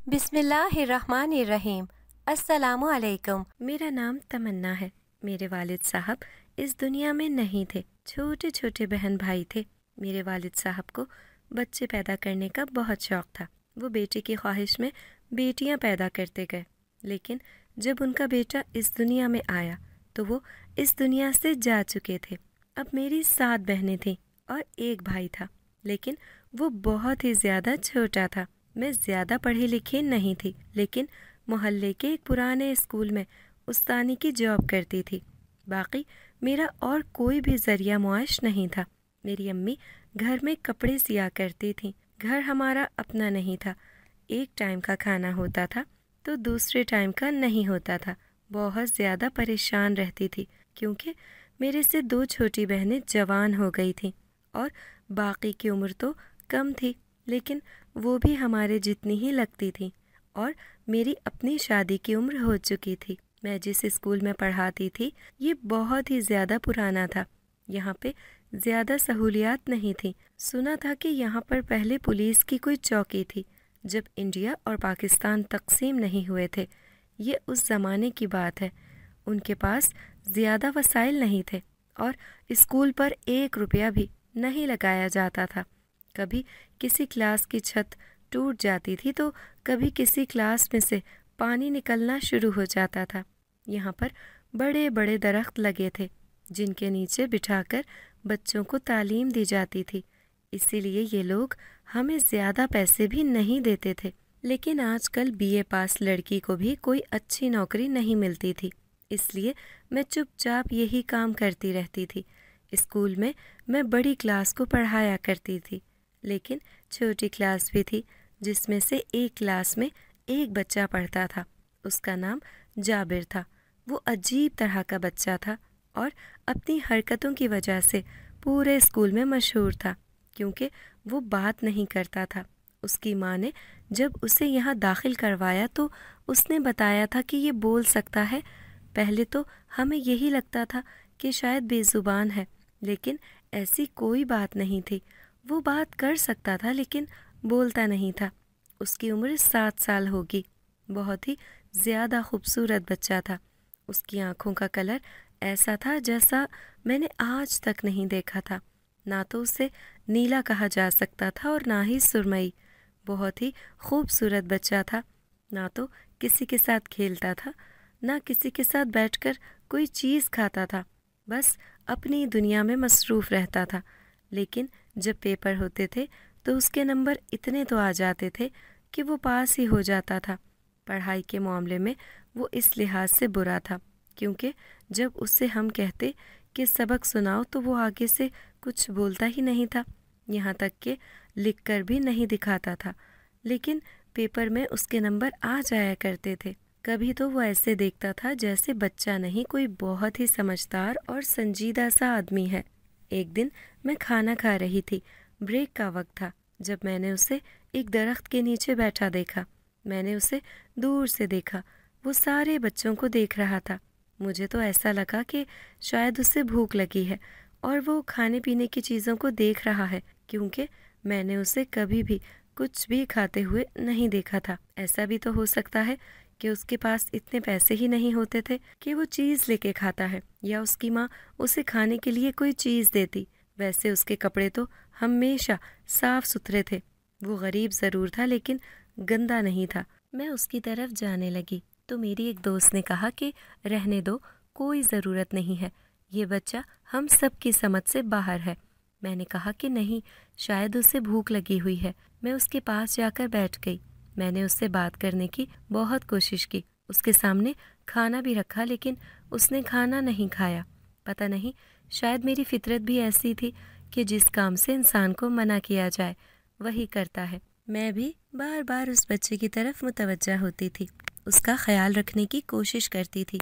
بسم اللہ الرحمن الرحیم۔ السلام علیکم۔ میرا نام تمنا ہے۔ میرے والد صاحب اس دنیا میں نہیں تھے۔ چھوٹے چھوٹے بہن بھائی تھے۔ میرے والد صاحب کو بچے پیدا کرنے کا بہت شوق تھا۔ وہ بیٹے کی خواہش میں بیٹیاں پیدا کرتے گئے، لیکن جب ان کا بیٹا اس دنیا میں آیا تو وہ اس دنیا سے جا چکے تھے۔ اب میری 7 بہنیں تھیں اور ایک بھائی تھا، لیکن وہ بہت ہی زیادہ چھوٹا تھا۔ میں زیادہ پڑھی لکھی نہیں تھی، لیکن محلے کے ایک پرانے اسکول میں استانی کی جاب کرتی تھی۔ باقی میرا اور کوئی بھی ذریعہ معاش نہیں تھا۔ میری امی گھر میں کپڑے سیا کرتی تھیں۔ گھر ہمارا اپنا نہیں تھا۔ ایک ٹائم کا کھانا ہوتا تھا تو دوسرے ٹائم کا نہیں ہوتا تھا۔ بہت زیادہ پریشان رہتی تھی کیونکہ میرے سے 2 چھوٹی بہنیں جوان ہو گئی تھیں اور باقی کی عمر تو کم تھی، لیکن وہ بھی ہمارے جتنی ہی لگتی تھی، اور میری اپنی شادی کی عمر ہو چکی تھی۔ میں جس اسکول میں پڑھاتی تھی یہ بہت ہی زیادہ پرانا تھا۔ یہاں پہ زیادہ سہولیات نہیں تھیں۔ سنا تھا کہ یہاں پر پہلے پولیس کی کوئی چوکی تھی جب انڈیا اور پاکستان تقسیم نہیں ہوئے تھے۔ یہ اس زمانے کی بات ہے۔ ان کے پاس زیادہ وسائل نہیں تھے اور اسکول پر 1 روپیہ بھی نہیں لگایا جاتا تھا۔ کبھی کسی کلاس کی چھت ٹوٹ جاتی تھی تو کبھی کسی کلاس میں سے پانی نکلنا شروع ہو جاتا تھا۔ یہاں پر بڑے بڑے درخت لگے تھے جن کے نیچے بٹھا کر بچوں کو تعلیم دی جاتی تھی، اسی لیے یہ لوگ ہمیں زیادہ پیسے بھی نہیں دیتے تھے۔ لیکن آج کل BA پاس لڑکی کو بھی کوئی اچھی نوکری نہیں ملتی تھی، اس لیے میں چپ چاپ یہی کام کرتی رہتی تھی۔ اسکول میں میں بڑی کلاس کو پڑھایا کرتی تھی، لیکن چھوٹی کلاس بھی تھی جس میں سے ایک کلاس میں ایک بچہ پڑھتا تھا۔ اس کا نام جابر تھا۔ وہ عجیب طرح کا بچہ تھا اور اپنی حرکتوں کی وجہ سے پورے اسکول میں مشہور تھا، کیونکہ وہ بات نہیں کرتا تھا۔ اس کی ماں نے جب اسے یہاں داخل کروایا تو اس نے بتایا تھا کہ یہ بول سکتا ہے۔ پہلے تو ہمیں یہی لگتا تھا کہ شاید بے زبان ہے، لیکن ایسی کوئی بات نہیں تھی۔ وہ بات کر سکتا تھا لیکن بولتا نہیں تھا۔ اس کی عمر 7 سال ہوگی۔ بہت ہی زیادہ خوبصورت بچہ تھا۔ اس کی آنکھوں کا کلر ایسا تھا جیسا میں نے آج تک نہیں دیکھا تھا۔ نہ تو اسے نیلا کہا جا سکتا تھا اور نہ ہی سرمئی۔ بہت ہی خوبصورت بچہ تھا۔ نہ تو کسی کے ساتھ کھیلتا تھا، نہ کسی کے ساتھ بیٹھ کر کوئی چیز کھاتا تھا، بس اپنی دنیا میں مصروف رہتا تھا۔ لیکن جب پیپر ہوتے تھے تو اس کے نمبر اتنے تو آ جاتے تھے کہ وہ پاس ہی ہو جاتا تھا۔ پڑھائی کے معاملے میں وہ اس لحاظ سے برا تھا کیونکہ جب اس سے ہم کہتے کہ سبق سناؤ تو وہ آگے سے کچھ بولتا ہی نہیں تھا، یہاں تک کہ لکھ کر بھی نہیں دکھاتا تھا۔ لیکن پیپر میں اس کے نمبر آ جایا کرتے تھے۔ کبھی تو وہ ایسے دیکھتا تھا جیسے بچہ نہیں، کوئی بہت ہی سمجھدار اور سنجیدہ سا آدمی ہے۔ ایک دن میں کھانا کھا رہی تھی، بریک کا وقت تھا، جب میں نے اسے ایک درخت کے نیچے بیٹھا دیکھا۔ میں نے اسے دور سے دیکھا، وہ سارے بچوں کو دیکھ رہا تھا۔ مجھے تو ایسا لگا کہ شاید اسے بھوک لگی ہے اور وہ کھانے پینے کی چیزوں کو دیکھ رہا ہے، کیونکہ میں نے اسے کبھی بھی کچھ بھی کھاتے ہوئے نہیں دیکھا تھا۔ ایسا بھی تو ہو سکتا ہے کہ اس کے پاس اتنے پیسے ہی نہیں ہوتے تھے کہ وہ چیز لے کے کھاتا ہے، یا اس کی ماں اسے کھانے کے لیے کوئی چیز دیتی۔ ویسے اس کے کپڑے تو ہمیشہ صاف ستھرے تھے۔ وہ غریب ضرور تھا لیکن گندا نہیں تھا۔ میں اس کی طرف جانے لگی تو میری ایک دوست نے کہا کہ رہنے دو، کوئی ضرورت نہیں ہے، یہ بچہ ہم سب کی سمجھ سے باہر ہے۔ میں نے کہا کہ نہیں، شاید اسے بھوک لگی ہوئی ہے۔ میں اس کے پاس جا کر بیٹھ گئی۔ میں نے اس سے بات کرنے کی بہت کوشش کی، اس کے سامنے کھانا بھی رکھا، لیکن اس نے کھانا نہیں کھایا۔ پتہ نہیں، شاید میری فطرت بھی ایسی تھی کہ جس کام سے انسان کو منع کیا جائے وہی کرتا ہے۔ میں بھی بار بار اس بچے کی طرف متوجہ ہوتی تھی، اس کا خیال رکھنے کی کوشش کرتی تھی،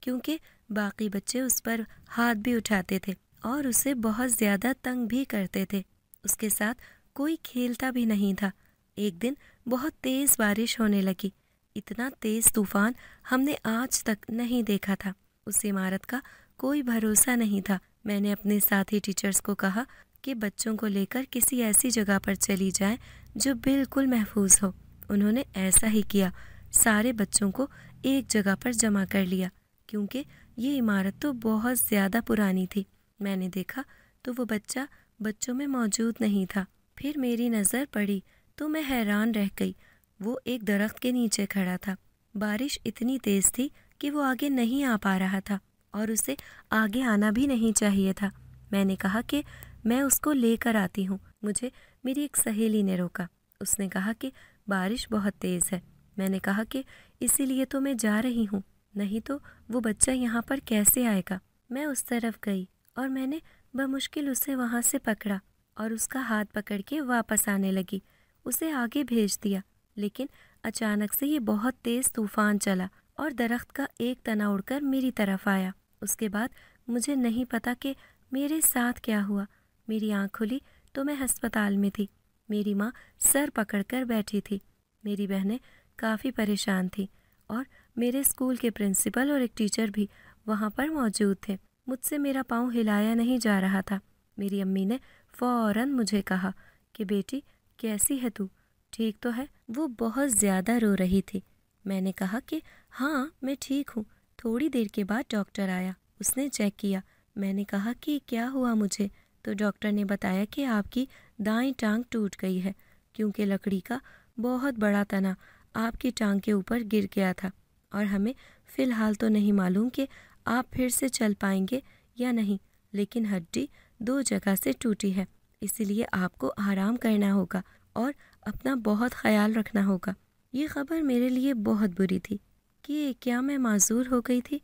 کیونکہ باقی بچے اس پر ہاتھ بھی اٹھاتے تھے اور اسے بہت زیادہ تنگ بھی کرتے تھے۔ اس کے ساتھ کوئی کھیلتا بھی نہیں تھا۔ ایک دن بہت تیز بارش ہونے لگی۔ اتنا تیز طوفان ہم نے آج تک نہیں دیکھا تھا۔ اس عمارت کا کوئی بھروسہ نہیں تھا۔ میں نے اپنے ساتھی ٹیچرز کو کہا کہ بچوں کو لے کر کسی ایسی جگہ پر چلی جائیں جو بالکل محفوظ ہو۔ انہوں نے ایسا ہی کیا، سارے بچوں کو ایک جگہ پر جمع کر لیا کیونکہ یہ عمارت تو بہت زیادہ پرانی تھی۔ میں نے دیکھا تو وہ بچہ بچوں میں موجود نہیں تھا۔ پھر میری نظر پڑی تو میں حیران رہ گئی۔ وہ ایک درخت کے نیچے کھڑا تھا۔ بارش اتنی تیز تھی کہ وہ آگے نہیں آ پا رہا تھا اور اسے آگے آنا بھی نہیں چاہیے تھا۔ میں نے کہا کہ میں اس کو لے کر آتی ہوں۔ مجھے میری ایک سہیلی نے روکا۔ اس نے کہا کہ بارش بہت تیز ہے۔ میں نے کہا کہ اسی لیے تو میں جا رہی ہوں، نہیں تو وہ بچہ یہاں پر کیسے آئے گا۔ میں اس طرف گئی اور میں نے بمشکل اسے وہاں سے پکڑا اور اس کا ہاتھ پکڑ کے واپس آنے لگی، اسے آگے بھیج دیا۔ لیکن اچانک سے یہ بہت تیز طوفان چلا اور درخت کا ایک تنا اڑ کر میری طرف آیا۔ اس کے بعد مجھے نہیں پتا کہ میرے ساتھ کیا ہوا۔ میری آنکھ کھلی تو میں ہسپتال میں تھی۔ میری ماں سر پکڑ کر بیٹھی تھی۔ میری بہنیں کافی پریشان تھیں اور میرے اسکول کے پرنسپل اور ایک ٹیچر بھی وہاں پر موجود تھے۔ مجھ سے میرا پاؤں ہلایا نہیں جا رہا تھا۔ میری امی نے فوراً مجھے کہا کہ بیٹی کیسی ہے تو، ٹھیک تو ہے؟ وہ بہت زیادہ رو رہی تھی۔ میں نے کہا کہ ہاں میں ٹھیک ہوں۔ تھوڑی دیر کے بعد ڈاکٹر آیا، اس نے چیک کیا۔ میں نے کہا کہ کیا ہوا مجھے؟ تو ڈاکٹر نے بتایا کہ آپ کی دائیں ٹانگ ٹوٹ گئی ہے کیونکہ لکڑی کا بہت بڑا تنا آپ کی ٹانگ کے اوپر گر گیا تھا اور ہمیں فی الحال تو نہیں معلوم کہ آپ پھر سے چل پائیں گے یا نہیں، لیکن ہڈی 2 جگہ سے ٹوٹی ہے، اسی لیے آپ کو آرام کرنا ہوگا اور اپنا بہت خیال رکھنا ہوگا۔ یہ خبر میرے لیے بہت بری تھی کہ کیا میں معذور ہو گئی تھی؟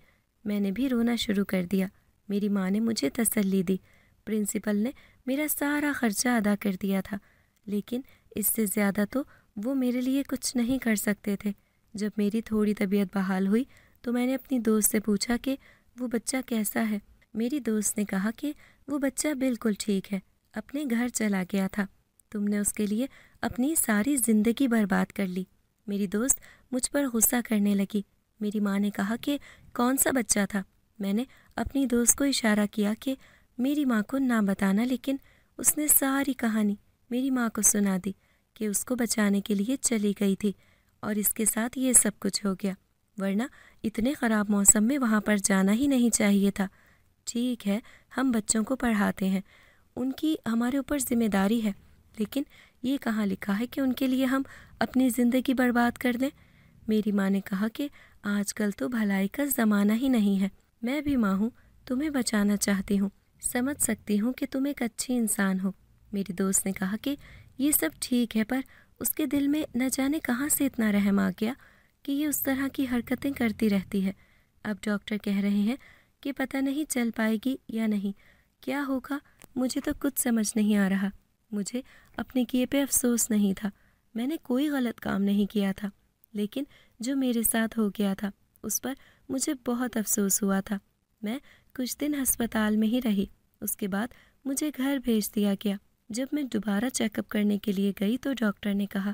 میں نے بھی رونا شروع کر دیا۔ میری ماں نے مجھے تسلی دی۔ پرنسپل نے میرا سارا خرچہ ادا کر دیا تھا، لیکن اس سے زیادہ تو وہ میرے لیے کچھ نہیں کر سکتے تھے۔ جب میری تھوڑی طبیعت بحال ہوئی تو میں نے اپنی دوست سے پوچھا کہ وہ بچہ کیسا ہے۔ میری دوست نے کہا کہ وہ بچہ بالکل ٹھیک ہے، اپنے گھر چلا گیا تھا، تم نے اس کے لیے اپنی ساری زندگی برباد کر لی۔ میری دوست مجھ پر غصہ کرنے لگی۔ میری ماں نے کہا کہ کون سا بچہ تھا؟ میں نے اپنی دوست کو اشارہ کیا کہ میری ماں کو نہ بتانا، لیکن اس نے ساری کہانی میری ماں کو سنا دی کہ اس کو بچانے کے لیے چلی گئی تھی اور اس کے ساتھ یہ سب کچھ ہو گیا، ورنہ اتنے خراب موسم میں وہاں پر جانا ہی نہیں چاہیے تھا۔ ٹھیک ہے، ہم بچوں کو پڑھاتے ہیں، ان کی ہمارے اوپر ذمہ داری ہے، لیکن یہ کہاں لکھا ہے کہ ان کے لیے ہم اپنی زندگی برباد کر دیں؟ میری ماں نے کہا کہ آج کل تو بھلائی کا زمانہ ہی نہیں ہے، میں بھی ماں ہوں، تمہیں بچانا چاہتی ہوں، سمجھ سکتی ہوں کہ تم ایک اچھی انسان ہو۔ میری دوست نے کہا کہ یہ سب ٹھیک ہے، پر اس کے دل میں نہ جانے کہاں سے اتنا رحم آ گیا کہ یہ اس طرح کی حرکتیں کرتی رہتی ہے۔ اب ڈاکٹر کہہ رہے ہیں کہ پتہ نہیں چل پائے گی یا نہیں، کیا ہوگا مجھے تو کچھ سمجھ نہیں آ رہا۔ مجھے اپنے کیے پہ افسوس نہیں تھا، میں نے کوئی غلط کام نہیں کیا تھا، لیکن جو میرے ساتھ ہو گیا تھا اس پر مجھے بہت افسوس ہوا تھا۔ میں کچھ دن ہسپتال میں ہی رہی، اس کے بعد مجھے گھر بھیج دیا گیا۔ جب میں دوبارہ چیک اپ کرنے کے لیے گئی تو ڈاکٹر نے کہا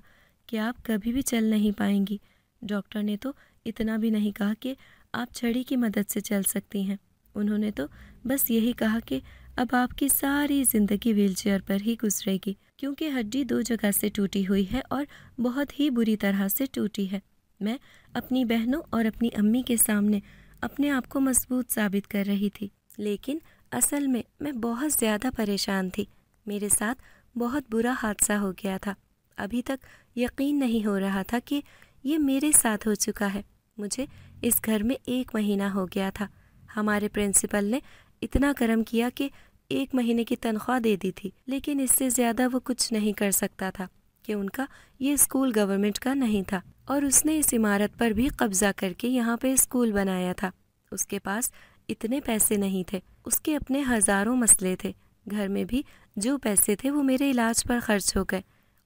کہ آپ کبھی بھی چل نہیں پائیں گی۔ ڈاکٹر نے تو اتنا بھی نہیں کہا کہ آپ چھڑی کی مدد سے چل سکتی ہیں، انہوں نے تو بس یہی کہا کہ اب آپ کی ساری زندگی ویل چیئر پر ہی گزرے گی کیونکہ ہڈی 2 جگہ سے ٹوٹی ہوئی ہے اور بہت ہی بری طرح سے ٹوٹی ہے۔ میں اپنی بہنوں اور اپنی امی کے سامنے اپنے آپ کو مضبوط ثابت کر رہی تھی، لیکن اصل میں بہت زیادہ پریشان تھی۔ میرے ساتھ بہت برا حادثہ ہو گیا تھا۔ ابھی تک یقین نہیں ہو رہا تھا کہ یہ میرے ساتھ ہو چکا ہے۔ مجھے اس گھر میں 1 مہینہ ہو گیا تھا۔ ہمارے پرنسپل نے اتنا کرم کیا کہ 1 مہینے کی تنخواہ دے دی تھی، لیکن اس سے زیادہ وہ کچھ نہیں کر سکتا تھا کہ ان کا یہ اسکول گورنمنٹ کا نہیں تھا اور اس نے اس عمارت پر بھی قبضہ کر کے یہاں پہ اسکول بنایا تھا۔ اس کے پاس اتنے پیسے نہیں تھے، اس کے اپنے ہزاروں مسئلے تھے۔ گھر میں بھی جو پیسے تھے وہ میرے علاج پر خرچ ہو گئے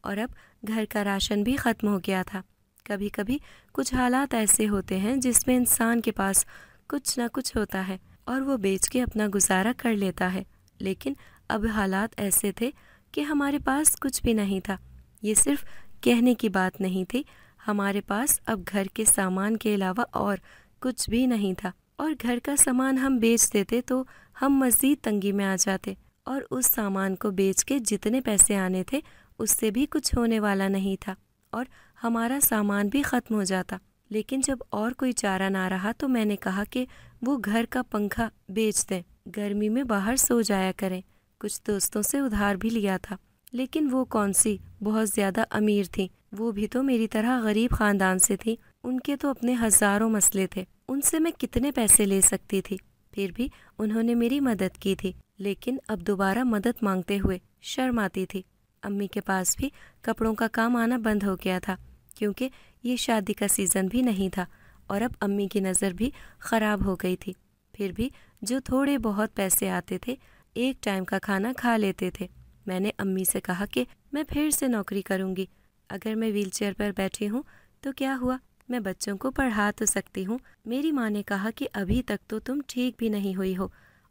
اور اب گھر کا راشن بھی ختم ہو گیا تھا۔ کبھی کبھی کچھ حالات ایسے ہوتے ہیں جس میں انسان کے پاس کچھ نہ کچھ ہوتا ہے اور وہ بیچ کے اپنا گزارا کر لیتا ہے، لیکن اب حالات ایسے تھے کہ ہمارے پاس کچھ بھی نہیں تھا۔ یہ صرف کہنے کی بات نہیں تھی، ہمارے پاس اب گھر کے سامان کے علاوہ اور کچھ بھی نہیں تھا، اور گھر کا سامان ہم بیچ دیتے تو ہم مزید تنگی میں آ جاتے، اور اس سامان کو بیچ کے جتنے پیسے آنے تھے اس سے بھی کچھ ہونے والا نہیں تھا، اور ہمارا سامان بھی ختم ہو جاتا۔ لیکن جب اور کوئی چارہ نہ رہا تو میں نے کہا کہ وہ گھر کا پنکھا بیچ دیں، گرمی میں باہر سو جایا کریں۔ کچھ دوستوں سے ادھار بھی لیا تھا، لیکن وہ کون سی بہت زیادہ امیر تھیں، وہ بھی تو میری طرح غریب خاندان سے تھیں، ان کے تو اپنے ہزاروں مسئلے تھے، ان سے میں کتنے پیسے لے سکتی تھی؟ پھر بھی انہوں نے میری مدد کی تھی، لیکن اب دوبارہ مدد مانگتے ہوئے شرم آتی تھی۔ امی کے پاس بھی کپڑوں کا کام آنا بند ہو گیا تھا، کیونکہ یہ شادی کا سیزن بھی نہیں تھا، اور اب امی کی نظر بھی خراب ہو گئی تھی۔ پھر بھی جو تھوڑے بہت پیسے آتے تھے ایک ٹائم کا کھانا کھا لیتے تھے۔ میں نے امی سے کہا کہ میں پھر سے نوکری کروں گی، اگر میں ویل چیئر پر بیٹھی ہوں تو کیا ہوا، میں بچوں کو پڑھا تو سکتی ہوں۔ میری ماں نے کہا کہ ابھی تک تو تم ٹھیک بھی نہیں ہوئی ہو،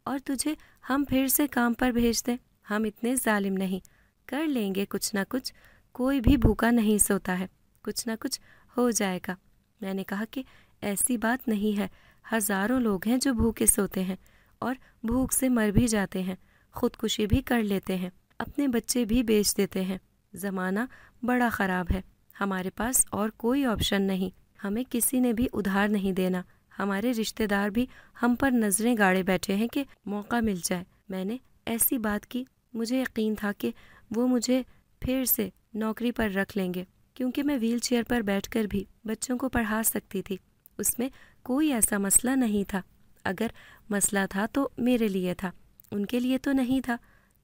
اور تجھے ہم پھر سے کام پر بھیج دیں؟ ہم اتنے ظالم نہیں، کر لیں گے کچھ نہ کچھ، کوئی بھی بھوکا نہیں سوتا ہے، کچھ نہ کچھ ہو جائے گا۔ میں نے کہا کہ ایسی بات نہیں ہے، ہزاروں لوگ ہیں جو بھوکے سوتے ہیں اور بھوک سے مر بھی جاتے ہیں، خودکشی بھی کر لیتے ہیں، اپنے بچے بھی بیچ دیتے ہیں۔ زمانہ بڑا خراب ہے، ہمارے پاس اور کوئی آپشن نہیں، ہمیں کسی نے بھی ادھار نہیں دینا، ہمارے رشتہ دار بھی ہم پر نظریں گاڑے بیٹھے ہیں کہ موقع مل جائے۔ میں نے ایسی بات کی، مجھے یقین تھا کہ وہ مجھے پھر سے نوکری پر رکھ لیں گے، کیونکہ میں ویل چیئر پر بیٹھ کر بھی بچوں کو پڑھا سکتی تھی، اس میں کوئی ایسا مسئلہ نہیں تھا۔ اگر مسئلہ تھا تو میرے لیے تھا، ان کے لیے تو نہیں تھا۔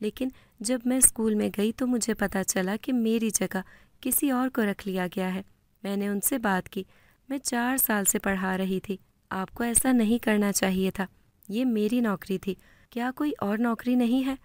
لیکن جب میں اسکول میں گئی تو مجھے پتہ چلا کہ میری جگہ کسی اور کو رکھ لیا گیا ہے۔ میں نے ان سے بات کی، میں 4 سال سے پڑھا رہی تھی، آپ کو ایسا نہیں کرنا چاہیے تھا، یہ میری نوکری تھی، کیا کوئی اور نوکری نہیں ہے؟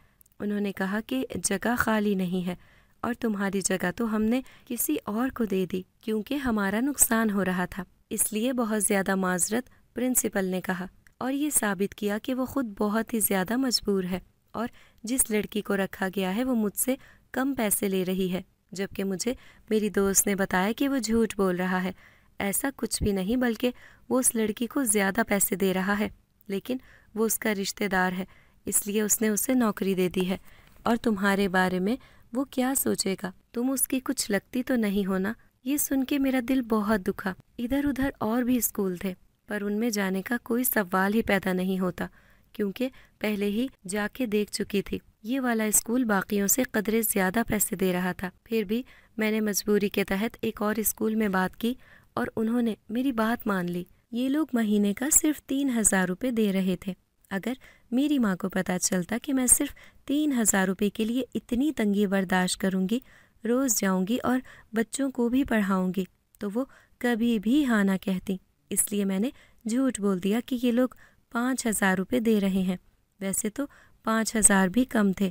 انہوں نے کہا کہ جگہ خالی نہیں ہے، اور تمہاری جگہ تو ہم نے کسی اور کو دے دی، کیونکہ ہمارا نقصان ہو رہا تھا، اس لیے بہت زیادہ معذرت، پرنسپل نے کہا، اور یہ ثابت کیا کہ وہ خود بہت ہی زیادہ مجبور ہے، اور جس لڑکی کو رکھا گیا ہے وہ مجھ سے کم پیسے لے رہی ہے، جبکہ مجھے میری دوست نے بتایا کہ وہ جھوٹ بول رہا ہے۔ ایسا کچھ بھی نہیں، بلکہ وہ اس لڑکی کو زیادہ پیسے دے رہا ہے، لیکن وہ اس کا رشتہ دار ہے، اس لیے اس نے اسے نوکری دے دی ہے، اور تمہارے بارے میں وہ کیا سوچے گا، تم اس کی کچھ لگتی تو نہیں ہونا۔ یہ سن کے میرا دل بہت دکھا۔ ادھر ادھر اور بھی اسکول تھے، پر ان میں جانے کا کوئی سوال ہی پیدا نہیں ہوتا، کیونکہ پہلے ہی جا کے دیکھ چکی تھی۔ یہ والا اسکول باقیوں سے قدرے زیادہ پیسے دے رہا تھا، پھر بھی میں نے مجبوری کے تحت ایک اور اسکول میں بات کی، اور انہوں نے میری بات مان لی۔ یہ لوگ مہینے کا صرف 3,000 روپے دے رہے تھے۔ اگر میری ماں کو پتہ چلتا کہ میں صرف 3,000 روپے کے لیے اتنی تنگی برداشت کروں گی، روز جاؤں گی اور بچوں کو بھی پڑھاؤں گی، تو وہ کبھی بھی ہاں نہ کہتی۔ اس لیے میں نے جھوٹ بول دیا کہ یہ لوگ 5,000 روپے دے رہے ہیں۔ ویسے تو 5,000 بھی کم تھے،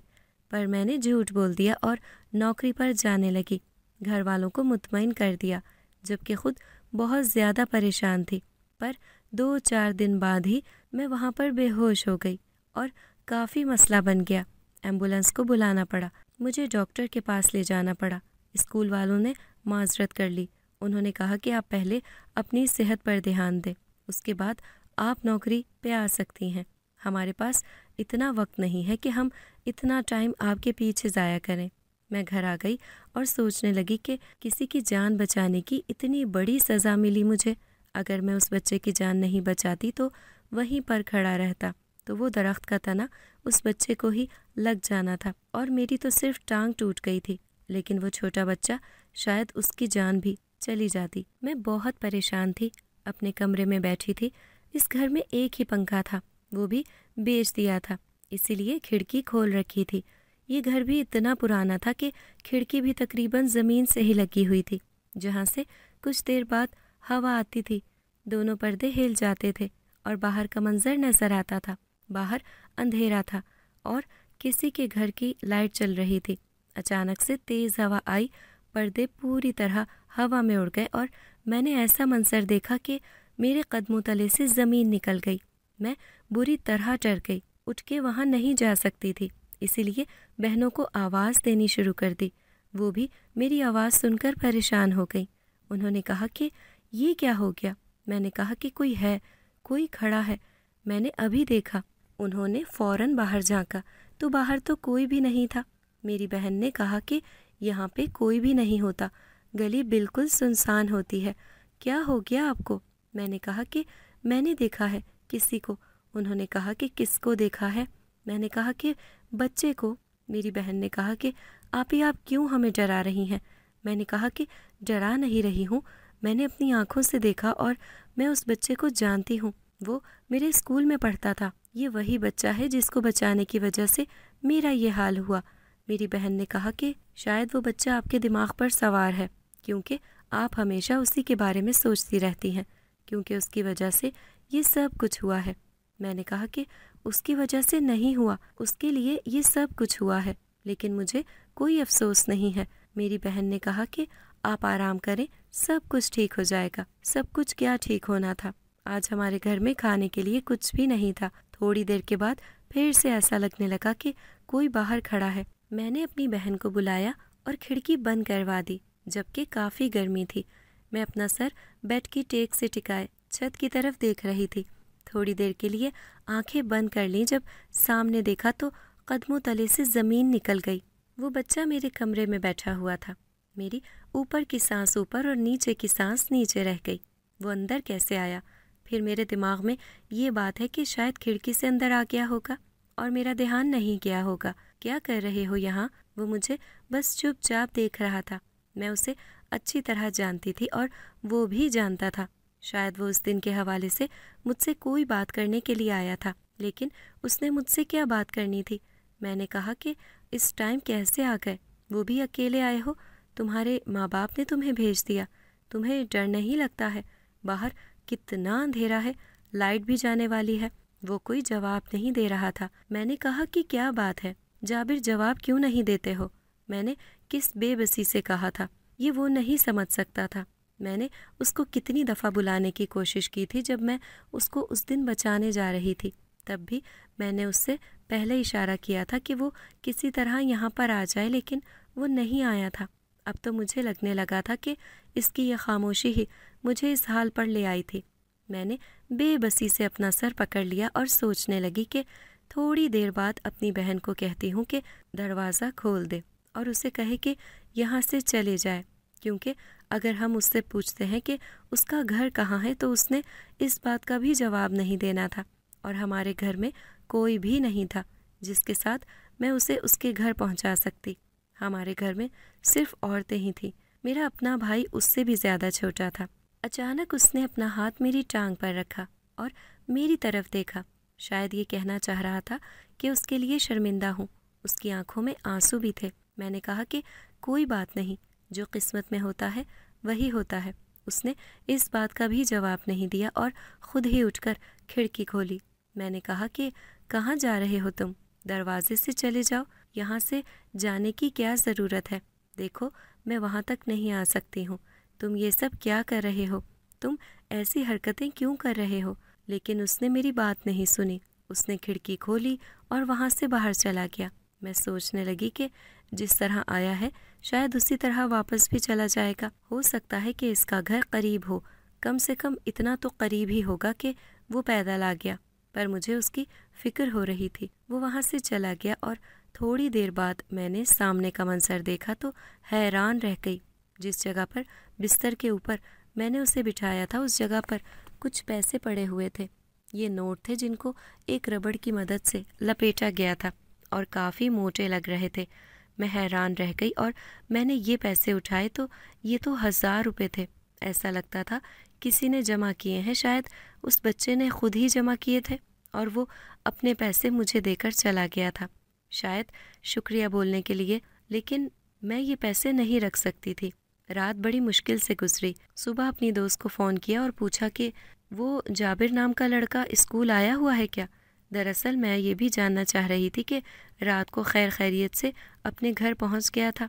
پر میں نے جھوٹ بول دیا اور نوکری پر جانے لگی، گھر والوں کو مطمئن کر دیا، جبکہ خود بہت زیادہ پریشان تھی۔ پر 2-4 دن بعد ہی میں وہاں پر بے ہوش ہو گئی، اور کافی مسئلہ بن گیا، ایمبولینس کو بلانا پڑا، مجھے ڈاکٹر کے پاس لے جانا پڑا۔ اسکول والوں نے معذرت کر لی، انہوں نے کہا کہ آپ پہلے اپنی صحت پر دھیان دیں، اس کے بعد آپ نوکری پہ آ سکتی ہیں، ہمارے پاس اتنا وقت نہیں ہے کہ ہم اتنا ٹائم آپ کے پیچھے ضائع کریں۔ میں گھر آ گئی اور سوچنے لگی کہ کسی کی جان بچانے کی اتنی بڑی سزا ملی مجھے، اگر میں اس بچے کی جان نہیں بچاتی تو وہیں پر کھڑا رہتا، تو وہ درخت کا تنا اس بچے کو ہی لگ جانا تھا، اور میری تو صرف ٹانگ ٹوٹ گئی تھی، لیکن وہ چھوٹا بچہ، شاید اس کی جان بھی چلی جاتی۔ میں بہت پریشان تھی، اپنے کمرے میں بیٹھی تھی، اس گھر میں ایک ہی پنکھا تھا، وہ بھی بیچ دیا تھا، اسی لیے کھڑکی کھول رکھی تھی۔ یہ گھر بھی اتنا پرانا تھا کہ کھڑکی بھی تقریباً زمین سے ہی لگی ہوئی تھی، جہاں سے کچھ دیر بعد ہوا آتی تھی، دونوں پردے ہل جاتے تھے اور باہر کا منظر نظر آتا تھا۔ باہر اندھیرا تھا اور کسی کے گھر کی لائٹ چل رہی تھی۔ اچانک سے تیز ہوا آئی، پردے پوری طرح ہوا میں اڑ گئے، اور میں نے ایسا منظر دیکھا کہ میرے قدموں تلے سے زمین نکل گئی۔ میں بری طرح ڈر گئی، اٹھ کے وہاں نہیں جا سکتی تھی، اسی لیے بہنوں کو آواز دینی شروع کر دی، وہ بھی میری آواز سن کر پریشان ہو گئی۔ انہوں نے کہا کہ یہ کیا ہو گیا؟ میں نے کہا کہ کوئی ہے، کوئی کھڑا ہے، میں نے ابھی دیکھا۔ انہوں نے فوراً باہر جھانکا تو باہر تو کوئی بھی نہیں تھا۔ میری بہن نے کہا کہ یہاں پہ کوئی بھی نہیں ہوتا، گلی بالکل سنسان ہوتی ہے، کیا ہو گیا آپ کو؟ میں نے کہا کہ میں نے دیکھا ہے کسی کو۔ انہوں نے کہا کہ کس کو دیکھا ہے؟ میں نے کہا کہ بچے کو۔ میری بہن نے کہا کہ آپ کیوں ہمیں ڈرا رہی ہیں؟ میں نے کہا کہ ڈرا نہیں رہی ہوں، میں نے اپنی آنکھوں سے دیکھا اور میں اس بچے کو جانتی ہوں، وہ میرے اسکول میں پڑھتا تھا۔ یہ وہی بچہ ہے جس کو بچانے کی وجہ سے میرا یہ حال ہوا۔ میری بہن نے کہا کہ شاید وہ بچہ آپ کے دماغ پر سوار ہے، کیونکہ آپ ہمیشہ اسی کے بارے میں سوچتی رہتی ہیں، کیونکہ اس کی وجہ سے یہ سب کچھ ہوا ہے۔ میں نے کہا کہ اس کی وجہ سے نہیں ہوا، اس کے لیے یہ سب کچھ ہوا ہے، لیکن مجھے کوئی افسوس نہیں ہے۔ میری بہن نے کہا کہ آپ آرام کریں، سب کچھ ٹھیک ہو جائے گا۔ سب کچھ کیا ٹھیک ہونا تھا؟ آج ہمارے گھر میں کھانے کے لیے کچھ بھی نہیں تھا۔ تھوڑی دیر کے بعد پھر سے ایسا لگنے لگا کہ کوئی باہر کھڑا ہے۔ میں نے اپنی بہن کو بلایا اور کھڑکی بند کروا دی، جبکہ کافی گرمی تھی۔ میں اپنا سر بیڈ کی ٹیک سے ٹکائے چھت کی طرف دیکھ رہی تھی۔ تھوڑی دیر کے لیے آنکھیں بند کر لیں، جب سامنے دیکھا تو قدموں تلے سے زمین نکل گئی۔ وہ بچہ میرے کمرے میں بیٹھا ہوا تھا۔ میری اوپر کی سانس اوپر اور نیچے کی سانس نیچے رہ گئی۔ وہ اندر کیسے آیا؟ پھر میرے دماغ میں یہ بات ہے کہ شاید کھڑکی سے اندر آ گیا ہوگا اور میرا دھیان نہیں گیا ہوگا۔ کیا کر رہے ہو یہاں؟ وہ مجھے بس چپ چاپ دیکھ رہا تھا۔ میں اسے اچھی طرح جانتی تھی اور وہ بھی جانتا تھا۔ شاید وہ اس دن کے حوالے سے مجھ سے کوئی بات کرنے کے لیے آیا تھا، لیکن اس نے مجھ سے کیا بات کرنی تھی؟ میں نے کہا کہ اس ٹائم کیسے آ گئے؟ وہ بھی اکیلے آئے ہو؟ تمہارے ماں باپ نے تمہیں بھیج دیا؟ تمہیں ڈر نہیں لگتا ہے؟ باہر کتنا اندھیرا ہے، لائٹ بھی جانے والی ہے۔ وہ کوئی جواب نہیں دے رہا تھا۔ میں نے کہا کہ کیا بات ہے جابر، جواب کیوں نہیں دیتے ہو؟ میں نے کس بے بسی سے کہا تھا، یہ وہ نہیں سمجھ سکتا تھا۔ میں نے اس کو کتنی دفعہ بلانے کی کوشش کی تھی جب میں اس کو اس دن بچانے جا رہی تھی، تب بھی میں نے اس سے پہلے اشارہ کیا تھا کہ وہ کسی طرح یہاں پر آ جائے، لیکن وہ نہیں آیا تھا۔ اب تو مجھے لگنے لگا تھا کہ اس کی یہ خاموشی ہی مجھے اس حال پر لے آئی تھی۔ میں نے بے بسی سے اپنا سر پکڑ لیا اور سوچنے لگی کہ تھوڑی دیر بعد اپنی بہن کو کہتی ہوں کہ دروازہ کھول دے اور اسے کہے کہ یہاں سے چلے جائے، کیونکہ اگر ہم اس سے پوچھتے ہیں کہ اس کا گھر کہاں ہے تو اس نے اس بات کا بھی جواب نہیں دینا تھا، اور ہمارے گھر میں کوئی بھی نہیں تھا جس کے ساتھ میں اسے اس کے گھر پہنچا سکتی۔ ہمارے گھر میں صرف عورتیں ہی تھیں۔ میرا اپنا بھائی اس سے بھی زیادہ چھوٹا تھا۔ اچانک اس نے اپنا ہاتھ میری ٹانگ پر رکھا اور میری طرف دیکھا، شاید یہ کہنا چاہ رہا تھا کہ اس کے لیے شرمندہ ہوں۔ اس کی آنکھوں میں آنسو بھی تھے۔ میں نے کہا کہ کوئی بات نہیں، جو قسمت میں ہوتا ہے وہی ہوتا ہے۔ اس نے اس بات کا بھی جواب نہیں دیا اور خود ہی اٹھ کر کھڑکی کھولی۔ میں نے کہا کہ کہاں جا رہے ہو تم؟ دروازے سے چلے جاؤ، یہاں سے جانے کی کیا ضرورت ہے؟ دیکھو میں وہاں تک نہیں آ سکتی ہوں۔ تم یہ سب کیا کر رہے ہو؟ تم ایسی حرکتیں کیوں کر رہے ہو؟ لیکن اس نے میری بات نہیں سنی۔ اس نے کھڑکی کھولی اور وہاں سے باہر چلا گیا۔ میں سوچنے لگی کہ جس طرح آیا ہے شاید اسی طرح واپس بھی چلا جائے گا۔ ہو سکتا ہے کہ اس کا گھر قریب ہو، کم سے کم اتنا تو قریب ہی ہوگا کہ وہ پیدل آ گیا، پر مجھے اس کی فکر ہو رہی تھی۔ وہ وہاں سے چلا گیا اور تھوڑی دیر بعد میں نے سامنے کا منظر دیکھا تو حیران رہ گئی۔ جس جگہ پر بستر کے اوپر میں نے اسے بٹھایا تھا اس جگہ پر کچھ پیسے پڑے ہوئے تھے۔ یہ نوٹ تھے جن کو ایک ربڑ کی مدد سے لپیٹا گیا تھا اور کافی موٹے لگ رہے تھے۔ میں حیران رہ گئی اور میں نے یہ پیسے اٹھائے تو یہ تو 1000 روپے تھے۔ ایسا لگتا تھا کسی نے جمع کیے ہیں، شاید اس بچے نے خود ہی جمع کیے تھے اور وہ اپنے پیسے مجھے دے کر چلا گیا تھا، شاید شکریہ بولنے کے لیے، لیکن میں یہ پیسے نہیں رکھ سکتی تھی۔ رات بڑی مشکل سے گزری۔ صبح اپنی دوست کو فون کیا اور پوچھا کہ وہ جابر نام کا لڑکا اسکول آیا ہوا ہے کیا؟ دراصل میں یہ بھی جاننا چاہ رہی تھی کہ رات کو خیر خیریت سے اپنے گھر پہنچ گیا تھا۔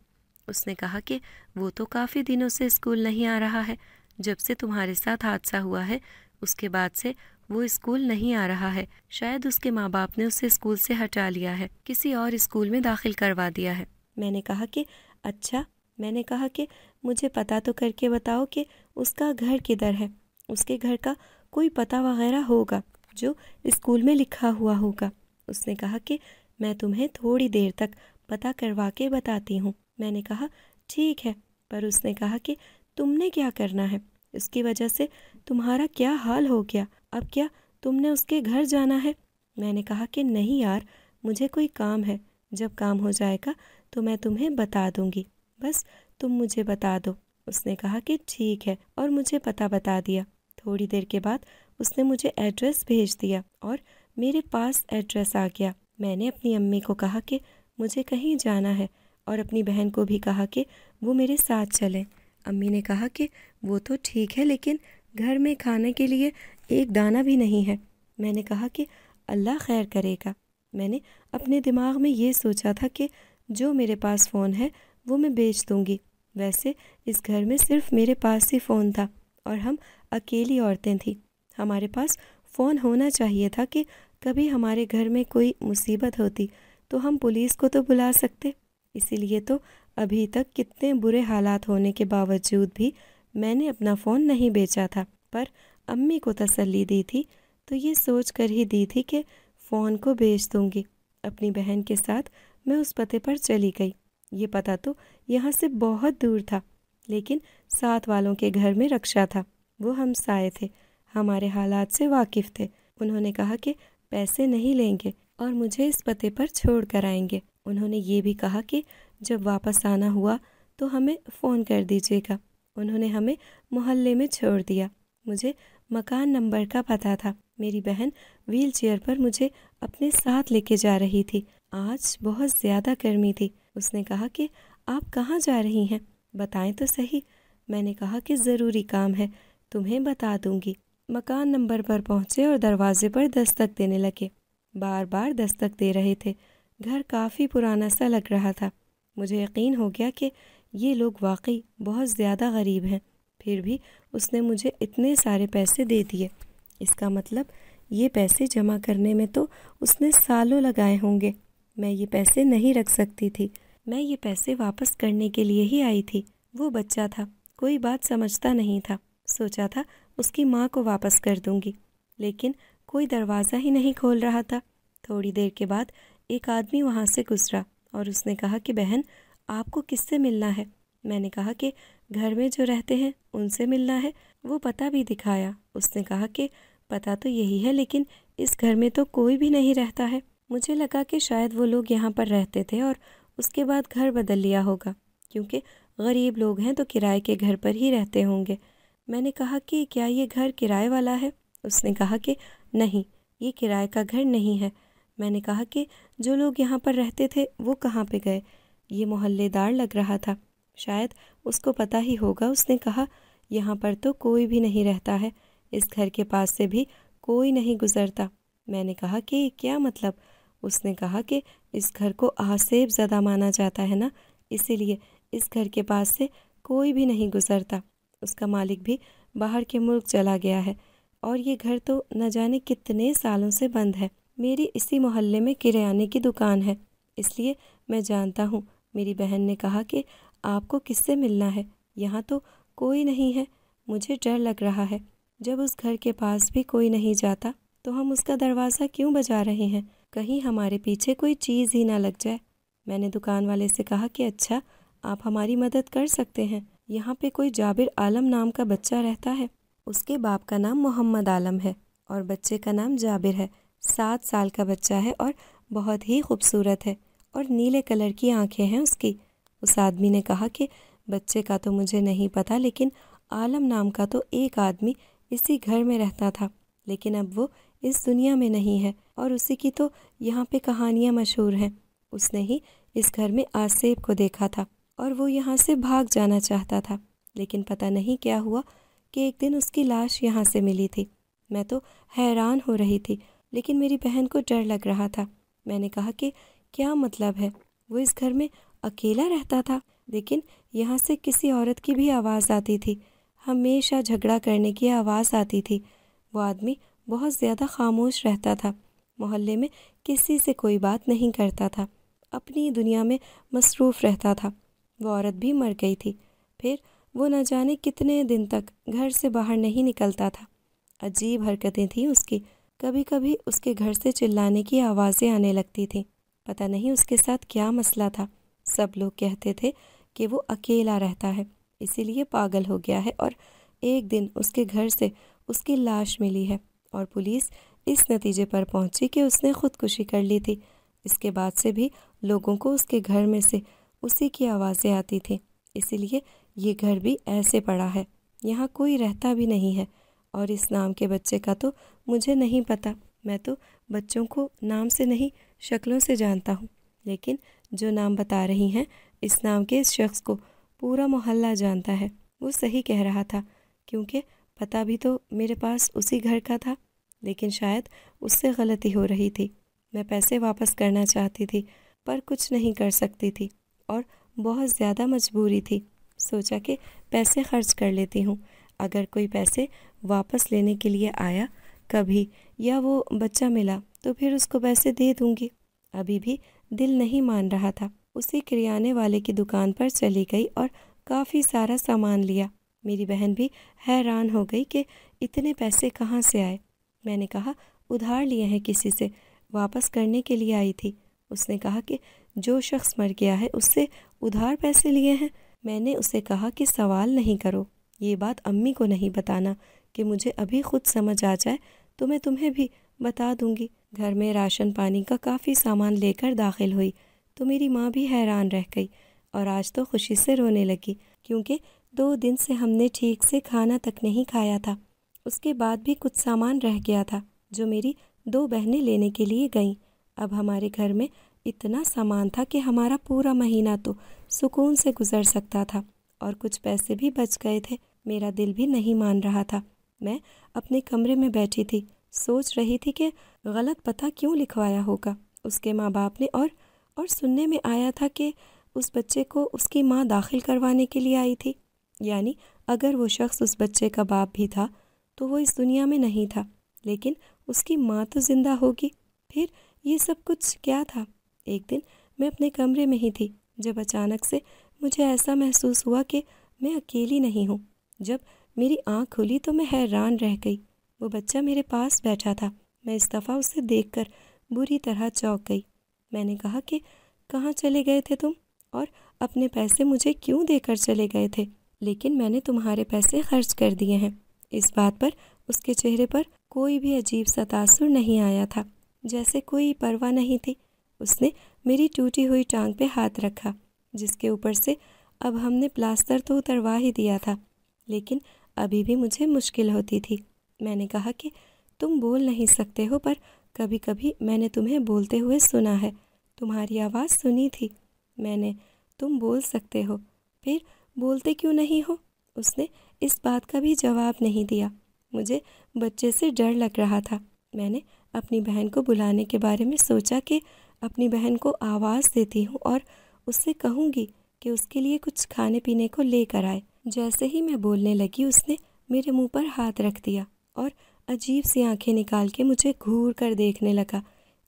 اس نے کہا کہ وہ تو کافی دنوں سے اسکول نہیں آ رہا ہے، جب سے تمہارے ساتھ حادثہ ہوا ہے اس کے بعد سے وہ اسکول نہیں آ رہا ہے۔ شاید اس کے ماں باپ نے اسے اسکول سے ہٹا لیا ہے، کسی اور اسکول میں داخل کروا دیا ہے۔ میں نے کہا کہ اچھا، میں نے کہا کہ مجھے پتہ تو کر کے بتاؤ کہ اس کا گھر کدھر ہے، اس کے گھر کا کوئی پتہ وغیرہ ہوگا جو اسکول میں لکھا ہوا ہوگا۔ اس نے کہا کہ میں تمہیں تھوڑی دیر تک پتہ کروا کے بتاتی ہوں۔ میں نے کہا ٹھیک ہے۔ پر اس نے کہا کہ تم نے کیا کرنا ہے، اس کی وجہ سے تمہارا کیا حال ہو گیا، اب کیا تم نے اس کے گھر جانا ہے؟ میں نے کہا کہ نہیں یار، مجھے کوئی کام ہے، جب کام ہو جائے گا تو میں تمہیں بتا دوں گی، بس تم مجھے بتا دو۔ اس نے کہا کہ ٹھیک ہے اور مجھے پتہ بتا دیا۔ تھوڑی دیر کے بعد اس نے مجھے ایڈریس بھیج دیا اور میرے پاس ایڈریس آ گیا۔ میں نے اپنی امی کو کہا کہ مجھے کہیں جانا ہے اور اپنی بہن کو بھی کہا کہ وہ میرے ساتھ چلیں۔ امی نے کہا کہ وہ تو ٹھیک ہے لیکن گھر میں کھانے کے لیے ایک دانہ بھی نہیں ہے۔ میں نے کہا کہ اللہ خیر کرے گا۔ میں نے اپنے دماغ میں یہ سوچا تھا کہ جو میرے پاس فون ہے وہ میں بیچ دوں گی۔ ویسے اس گھر میں صرف میرے پاس ہی فون تھا اور ہم اکیلی عورتیں تھیں۔ ہمارے پاس فون ہونا چاہیے تھا کہ کبھی ہمارے گھر میں کوئی مصیبت ہوتی تو ہم پولیس کو تو بلا سکتے۔ اسی لیے تو ابھی تک کتنے برے حالات ہونے کے باوجود بھی میں نے اپنا فون نہیں بیچا تھا، پر امی کو تسلی دی تھی تو یہ سوچ کر ہی دی تھی کہ فون کو بیچ دوں گی۔ اپنی بہن کے ساتھ میں اس پتے پر چلی گئی۔ یہ پتہ تو یہاں سے بہت دور تھا، لیکن ساتھ والوں کے گھر میں رکشا تھا، وہ ہمسائے تھے، ہمارے حالات سے واقف تھے۔ انہوں نے کہا کہ پیسے نہیں لیں گے اور مجھے اس پتے پر چھوڑ کر آئیں گے۔ انہوں نے یہ بھی کہا کہ جب واپس آنا ہوا تو ہمیں فون کر دیجیے گا۔ انہوں نے ہمیں محلے میں چھوڑ دیا۔ مجھے مکان نمبر کا پتہ تھا۔ میری بہن ویل چیئر پر مجھے اپنے ساتھ لے کے جا رہی تھی۔ آج بہت زیادہ گرمی تھی۔ اس نے کہا کہ آپ کہاں جا رہی ہیں، بتائیں تو صحیح۔ میں نے کہا کہ ضروری کام ہے، تمہیں بتا دوں گی۔ مکان نمبر پر پہنچے اور دروازے پر دستک دینے لگے۔ بار بار دستک دے رہے تھے۔ گھر کافی پرانا سا لگ رہا تھا۔ مجھے یقین ہو گیا کہ یہ لوگ واقعی بہت زیادہ غریب ہیں، پھر بھی اس نے مجھے اتنے سارے پیسے دے دیے۔ اس کا مطلب یہ پیسے جمع کرنے میں تو اس نے سالوں لگائے ہوں گے۔ میں یہ پیسے نہیں رکھ سکتی تھی، میں یہ پیسے واپس کرنے کے لیے ہی آئی تھی۔ وہ بچہ تھا، کوئی بات سمجھتا نہیں تھا، سوچا تھا اس کی ماں کو واپس کر دوں گی، لیکن کوئی دروازہ ہی نہیں کھول رہا تھا۔ تھوڑی دیر کے بعد ایک آدمی وہاں سے گزرا اور اس نے کہا کہ بہن، آپ کو کس سے ملنا ہے؟ میں نے کہا کہ گھر میں جو رہتے ہیں ان سے ملنا ہے۔ وہ پتہ بھی دکھایا۔ اس نے کہا کہ پتہ تو یہی ہے لیکن اس گھر میں تو کوئی بھی نہیں رہتا ہے۔ مجھے لگا کہ شاید وہ لوگ یہاں پر رہتے تھے اور اس کے بعد گھر بدل لیا ہوگا، کیونکہ غریب لوگ ہیں تو کرائے کے گھر پر ہی رہتے ہوں گے۔ میں نے کہا کہ کیا یہ گھر کرائے والا ہے؟ اس نے کہا کہ نہیں، یہ کرائے کا گھر نہیں ہے۔ میں نے کہا کہ جو لوگ یہاں پر رہتے تھے وہ کہاں پہ گئے؟ یہ محلے دار لگ رہا تھا، شاید اس کو پتہ ہی ہوگا۔ اس نے کہا یہاں پر تو کوئی بھی نہیں رہتا ہے، اس گھر کے پاس سے بھی کوئی نہیں گزرتا۔ میں نے کہا کہ کیا مطلب؟ اس نے کہا کہ اس گھر کو آسیب زدہ مانا جاتا ہے نا، اسی لیے اس گھر کے پاس سے کوئی بھی نہیں گزرتا۔ اس کا مالک بھی باہر کے ملک چلا گیا ہے اور یہ گھر تو نہ جانے کتنے سالوں سے بند ہے۔ میری اسی محلے میں کریانے کی دکان ہے، اس لیے میں جانتا ہوں۔ میری بہن نے کہا کہ آپ کو کس سے ملنا ہے؟ یہاں تو کوئی نہیں ہے۔ مجھے ڈر لگ رہا ہے، جب اس گھر کے پاس بھی کوئی نہیں جاتا تو ہم اس کا دروازہ کیوں بجا رہے ہیں؟ کہیں ہمارے پیچھے کوئی چیز ہی نہ لگ جائے۔ میں نے دکان والے سے کہا کہ اچھا، آپ ہماری مدد کر سکتے ہیں۔ یہاں پہ کوئی جابر عالم نام کا بچہ رہتا ہے، اس کے باپ کا نام محمد عالم ہے اور بچے کا نام جابر ہے۔ 7 سال کا بچہ ہے اور بہت ہی خوبصورت ہے اور نیلے کلر کی آنکھیں ہیں اس کی۔ اس آدمی نے کہا کہ بچے کا تو مجھے نہیں پتا، لیکن عالم نام کا تو ایک آدمی اسی گھر میں رہتا تھا، لیکن اب وہ اس دنیا میں نہیں ہے اور اسی کی تو یہاں پہ کہانیاں مشہور ہیں۔ اس نے ہی اس گھر میں آسیب کو دیکھا تھا اور وہ یہاں سے بھاگ جانا چاہتا تھا، لیکن پتہ نہیں کیا ہوا کہ ایک دن اس کی لاش یہاں سے ملی تھی۔ میں تو حیران ہو رہی تھی، لیکن میری بہن کو ڈر لگ رہا تھا۔ میں نے کہا کہ کیا مطلب ہے؟ وہ اس گھر میں اکیلا رہتا تھا، لیکن یہاں سے کسی عورت کی بھی آواز آتی تھی، ہمیشہ جھگڑا کرنے کی آواز آتی تھی۔ وہ آدمی بہت زیادہ خاموش رہتا تھا، محلے میں کسی سے کوئی بات نہیں کرتا تھا، اپنی دنیا میں مصروف رہتا تھا۔ وہ عورت بھی مر گئی تھی، پھر وہ نہ جانے کتنے دن تک گھر سے باہر نہیں نکلتا تھا۔ عجیب حرکتیں تھیں اس کی، کبھی کبھی اس کے گھر سے چلانے کی آوازیں آنے لگتی تھیں۔ پتہ نہیں اس کے ساتھ کیا مسئلہ تھا۔ سب لوگ کہتے تھے کہ وہ اکیلا رہتا ہے، اسی لیے پاگل ہو گیا ہے، اور ایک دن اس کے گھر سے اس کی لاش ملی ہے اور پولیس اس نتیجے پر پہنچی کہ اس نے خودکشی کر لی تھی۔ اس کے بعد سے بھی لوگوں کو اس کے گھر میں سے اسی کی آوازیں آتی تھیں، اسی لیے یہ گھر بھی ایسے پڑا ہے، یہاں کوئی رہتا بھی نہیں ہے۔ اور اس نام کے بچے کا تو مجھے نہیں پتہ، میں تو بچوں کو نام سے نہیں شکلوں سے جانتا ہوں، لیکن جو نام بتا رہی ہیں اس نام کے اس شخص کو پورا محلہ جانتا ہے۔ وہ صحیح کہہ رہا تھا، کیونکہ پتہ بھی تو میرے پاس اسی گھر کا تھا، لیکن شاید اس سے غلطی ہو رہی تھی۔ میں پیسے واپس کرنا چاہتی تھی پر کچھ نہیں کر سکتی تھی اور بہت زیادہ مجبوری تھی۔ سوچا کہ پیسے خرچ کر لیتی ہوں، اگر کوئی پیسے واپس لینے کے لیے آیا کبھی یا وہ بچہ ملا تو پھر اس کو پیسے دے دوں گی۔ ابھی بھی دل نہیں مان رہا تھا۔ اسی کریانے والے کی دکان پر چلی گئی اور کافی سارا سامان لیا۔ میری بہن بھی حیران ہو گئی کہ اتنے پیسے کہاں سے آئے۔ میں نے کہا ادھار لیے ہیں کسی سے، واپس کرنے کے لیے آئی تھی۔ اس نے کہا کہ جو شخص مر گیا ہے اس سے ادھار پیسے لیے ہیں۔ میں نے اسے کہا کہ سوال نہیں کرو، یہ بات امی کو نہیں بتانا، کہ مجھے ابھی خود سمجھ آ جائے تو میں تمہیں بھی بتا دوں گی۔ گھر میں راشن پانی کا کافی سامان لے کر داخل ہوئی تو میری ماں بھی حیران رہ گئی اور آج تو خوشی سے رونے لگی، کیونکہ 2 دن سے ہم نے ٹھیک سے کھانا تک نہیں کھایا تھا۔ اس کے بعد بھی کچھ سامان رہ گیا تھا جو میری 2 بہنیں لینے کے لیے گئیں۔ اب ہمارے گھر میں اتنا سامان تھا کہ ہمارا پورا مہینہ تو سکون سے گزر سکتا تھا، اور کچھ پیسے بھی بچ گئے تھے۔ میرا دل بھی نہیں مان رہا تھا۔ میں اپنے کمرے میں بیٹھی تھی، سوچ رہی تھی کہ غلط پتہ کیوں لکھوایا ہوگا اس کے ماں باپ نے، اور سننے میں آیا تھا کہ اس بچے کو اس کی ماں داخل کروانے کے لیے آئی تھی۔ یعنی اگر وہ شخص اس بچے کا باپ بھی تھا تو وہ اس دنیا میں نہیں تھا، لیکن اس کی ماں تو زندہ ہوگی۔ پھر یہ سب کچھ کیا تھا؟ ایک دن میں اپنے کمرے میں ہی تھی جب اچانک سے مجھے ایسا محسوس ہوا کہ میں اکیلی نہیں ہوں۔ جب میری آنکھ کھلی تو میں حیران رہ گئی۔ وہ بچہ میرے پاس بیٹھا تھا۔ میں اس دفعہ اسے دیکھ کر بری طرح چونک گئی۔ میں نے کہا کہ کہاں چلے گئے تھے تم، اور اپنے پیسے مجھے کیوں دے کر چلے گئے تھے؟ لیکن میں نے تمہارے پیسے خرچ کر دیے ہیں۔ اس بات پر اس کے چہرے پر کوئی بھی عجیب سا تاثر نہیں آیا تھا، جیسے کوئی پرواہ نہیں تھی۔ اس نے میری ٹوٹی ہوئی ٹانگ پہ ہاتھ رکھا، جس کے اوپر سے اب ہم نے پلاسٹر تو اتروا ہی دیا تھا، لیکن ابھی بھی مجھے مشکل ہوتی تھی۔ میں نے کہا کہ تم بول نہیں سکتے ہو، پر کبھی کبھی میں نے تمہیں بولتے ہوئے سنا ہے، تمہاری آواز سنی تھی۔ میں نے تم بول سکتے ہو، پھر بولتے کیوں نہیں ہو؟ اس نے اس بات کا بھی جواب نہیں دیا۔ مجھے بچے سے ڈر لگ رہا تھا۔ میں نے اپنی بہن کو بلانے کے بارے میں سوچا کہ اپنی بہن کو آواز دیتی ہوں اور اس سے کہوں گی کہ اس کے لیے کچھ کھانے پینے کو لے کر آئے۔ جیسے ہی میں بولنے لگی اس نے میرے منہ پر ہاتھ رکھ دیا اور عجیب سی آنکھیں نکال کے مجھے گھور کر دیکھنے لگا،